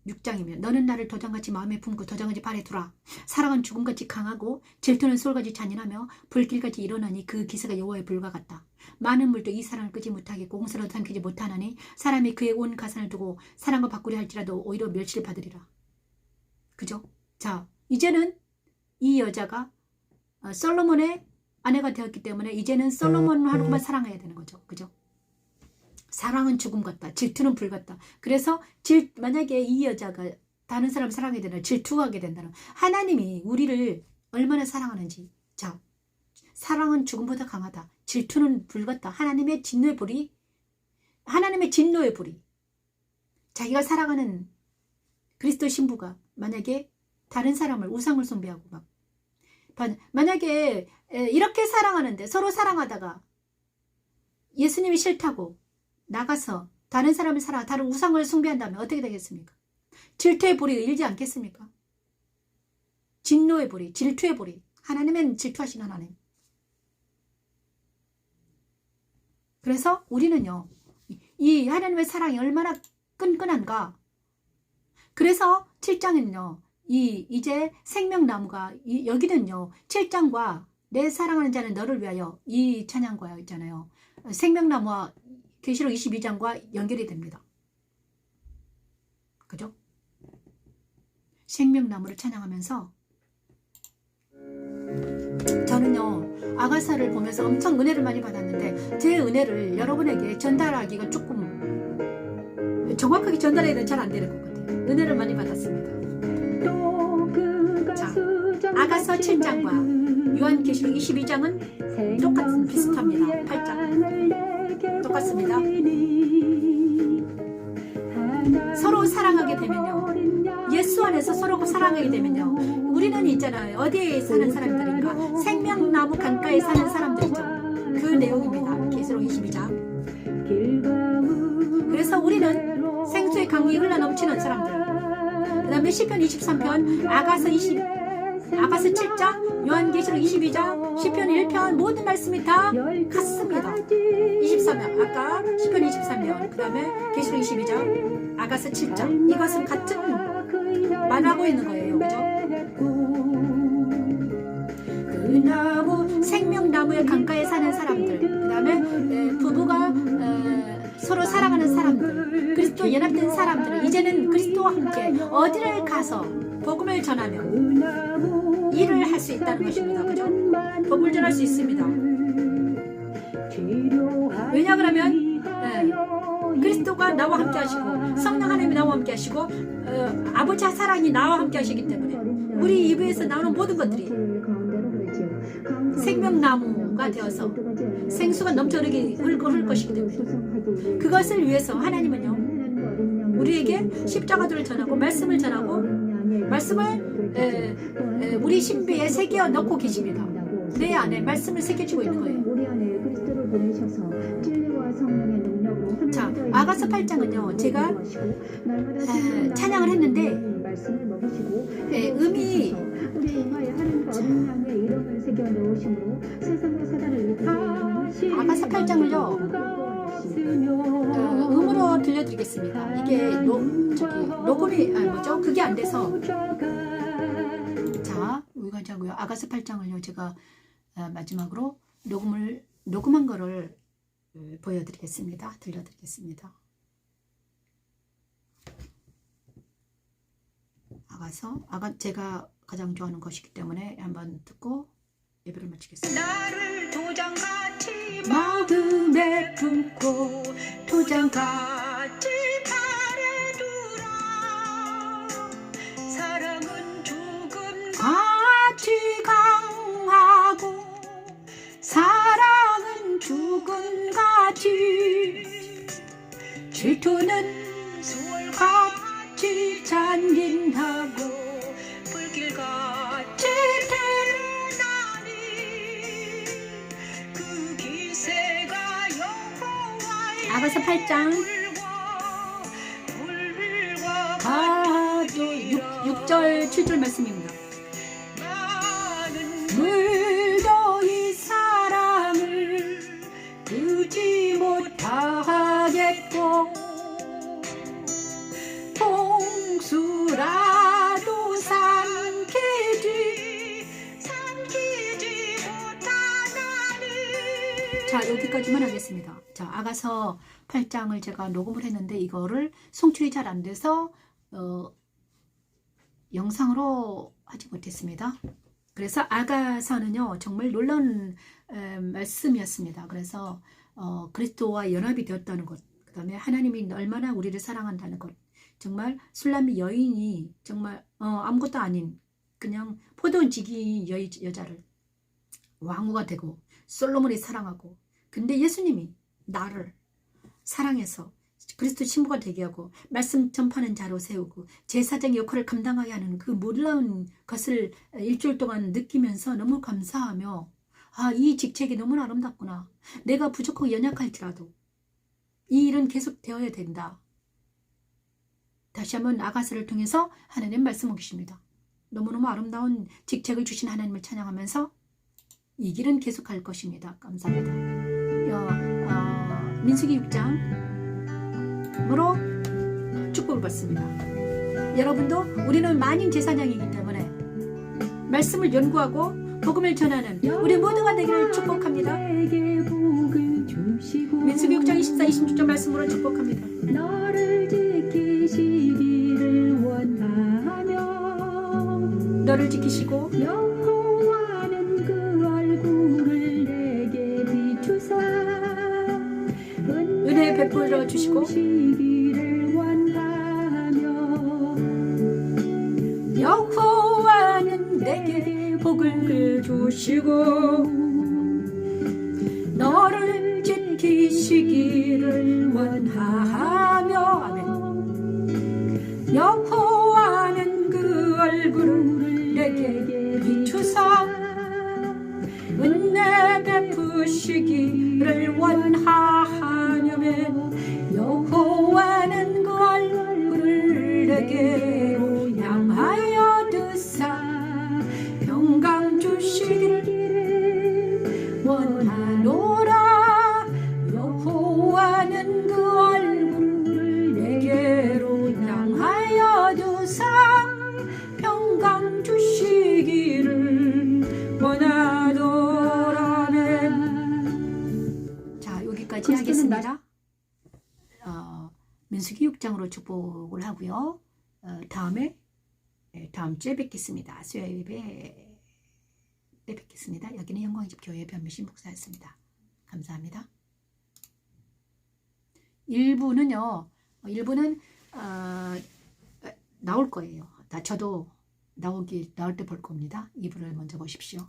6장이면 너는 나를 도장같이 마음에 품고 도장같이 발에 두라. 사랑은 죽음같이 강하고 질투는 솔같이 잔인하며 불길같이 일어나니 그 기세가 여호와의 불과 같다. 많은 물도 이 사랑을 끄지 못하겠고 홍수라도 삼키지 못하나니 사람이 그의 온 가산을 두고 사랑과 바꾸려 할지라도 오히려 멸시를 받으리라. 그죠? 자, 이제는 이 여자가 솔로몬의 아내가 되었기 때문에 이제는 솔로몬하고만 사랑해야 되는 거죠. 그죠? 사랑은 죽음 같다. 질투는 불 같다. 그래서 만약에 이 여자가 다른 사람 사랑하게 되면 질투하게 된다는 하나님이 우리를 얼마나 사랑하는지. 자, 사랑은 죽음보다 강하다. 질투는 불 같다. 하나님의 진노의 불이 자기가 사랑하는 그리스도 신부가 만약에 다른 사람을 우상을 숭배하고 만약에 이렇게 사랑하는데 서로 사랑하다가 예수님이 싫다고 나가서 다른 사람을 다른 우상을 숭배한다면 어떻게 되겠습니까? 질투의 불이 일지 않겠습니까? 진노의 불이, 질투의 불이. 하나님은 질투하시는 하나님. 그래서 우리는요, 이 하나님의 사랑이 얼마나 끈끈한가. 그래서 7장에는요, 이제 생명나무가, 여기는요, 7장과 내 사랑하는 자는 너를 위하여 이 찬양과 있잖아요. 생명나무와 계시록 22장과 연결이 됩니다. 그죠? 생명나무를 찬양하면서 저는요 아가사를 보면서 엄청 은혜를 많이 받았는데 제 은혜를 여러분에게 전달하기가 조금 정확하게 전달해야 잘 안 되는 것 같아요. 은혜를 많이 받았습니다. 자, 아가서 7장과 요한계시록 22장은 비슷합니다. 8장 똑같습니다. 서로 사랑하게 되면요, 예수 안에서 서로 사랑하게 되면요, 우리는 있잖아요, 어디에 사는 사람들인가? 생명나무 강가에 사는 사람들이죠. 그 내용입니다. 계시록 22장. 그래서 우리는 생수의 강이 흘러넘치는 사람들. 그 다음에 시편 23편, 아가서 7장, 요한계시록 22장, 시편 1편 모든 말씀이 다 같습니다. 23편, 아까 시편 23편, 그 다음에 계시록 22장, 아가서 7장. 이것은 같은 말하고 있는 거예요. 그죠? 그 나무, 생명나무의 강가에 사는 사람들, 그 다음에 부부가 서로 사랑하는 사람들, 그리스도 연합된 사람들은 이제는 그리스도와 함께 어디를 가서 복음을 전하며 일을 할 수 있다는 것입니다. 그죠? 복음을 전할 수 있습니다. 왜냐 그러면 그리스도가 나와 함께 하시고 성령 하나님이 나와 함께 하시고 아버지의 사랑이 나와 함께 하시기 때문에 우리 입에서 나오는 모든 것들이 생명나무가 되어서 생수가 넘쳐나게 흐를 것이기 때문에 그것을 위해서 하나님은요 우리에게 십자가들을 전하고 말씀을 전하고 말씀을 우리 신비에 새겨 넣고 계십니다. 내 안에 말씀을 새겨주고 있는 거예요. 자, 아가서 8장은요 제가 찬양을 했는데 음이 아가서 8장을요 음으로 들려드리겠습니다. 이게 녹음이 뭐죠? 그게 안 돼서 자 우리가 자고요 아가서 8장을요 제가 마지막으로 녹음한 거를 보여드리겠습니다. 들려드리겠습니다. 제가 가장 좋아하는 것이기 때문에 한번 듣고 예배를 마치겠습니다. 나를 도장같이 마음에 품고 도장같이 바래두라. 사랑은 죽음 같이 강하고 사랑은 죽음같이 질투는 수월같이 잔긴하고 불길같이 드러나니 그 기세가 여호와의 아가서 8장 불과 가도 6절 7절 말씀입니다. 나는 물도 이 사랑을 끄지 못하겠고 홍수라도 삼키지 못하나니. 자 여기까지만 하겠습니다. 자 아가서 8장을 제가 녹음을 했는데 이거를 송출이 잘 안 돼서 영상으로 하지 못했습니다. 그래서 아가서는요 정말 놀라운 말씀이었습니다. 그래서 그리스도와 연합이 되었다는 것, 그 다음에 하나님이 얼마나 우리를 사랑한다는 것, 정말 술람미 여인이 정말 아무것도 아닌 그냥 포도원 지기 여자를 왕후가 되고 솔로몬이 사랑하고, 근데 예수님이 나를 사랑해서 그리스도 신부가 되게 하고 말씀 전파하는 자로 세우고 제사장의 역할을 감당하게 하는 그 놀라운 것을 일주일 동안 느끼면서 너무 감사하며 이 직책이 너무나 아름답구나. 내가 부족하고 연약할지라도 이 일은 계속 되어야 된다. 다시 한번 아가서를 통해서 하나님 말씀하고 계십니다. 너무너무 아름다운 직책을 주신 하나님을 찬양하면서 이 길은 계속 갈 것입니다. 감사합니다. 민수기 6장으로 축복을 받습니다. 여러분도 우리는 만인 제사장이기 때문에 말씀을 연구하고 복음을 전하는 우리 모두가 되기를 축복합니다. 민수기 6장 24, 26절 말씀으로 축복합니다. 너를 지키시기를 원하며 너를 지키시고 여호와는 그 얼굴을 내게 비추사 은혜 베풀어 주시고 주시기를 원하며 여호와는 내게 복을 주시고 너를 지키시기를 원하며 아멘. 여호와는 그 얼굴을 내게 비추사 은혜 베푸시기를 원하냐면 여호와는 그 얼굴을 내게 향하여 드사 평강 주시기를 원하노라. 여호와는 그 얼굴을 내게로 향하여 두사 평강 주시기를 원하노라네. 자 여기까지 하겠습니다. 민수기 6장으로 축복을 하고요. 다음 주에 뵙겠습니다. 수요일 예배 뵙겠습니다. 여기는 영광의 집 교회 변미신 목사였습니다. 감사합니다. 1부는요. 1부는 나올 거예요. 저도 나올 때 볼 겁니다. 이불을 먼저 보십시오.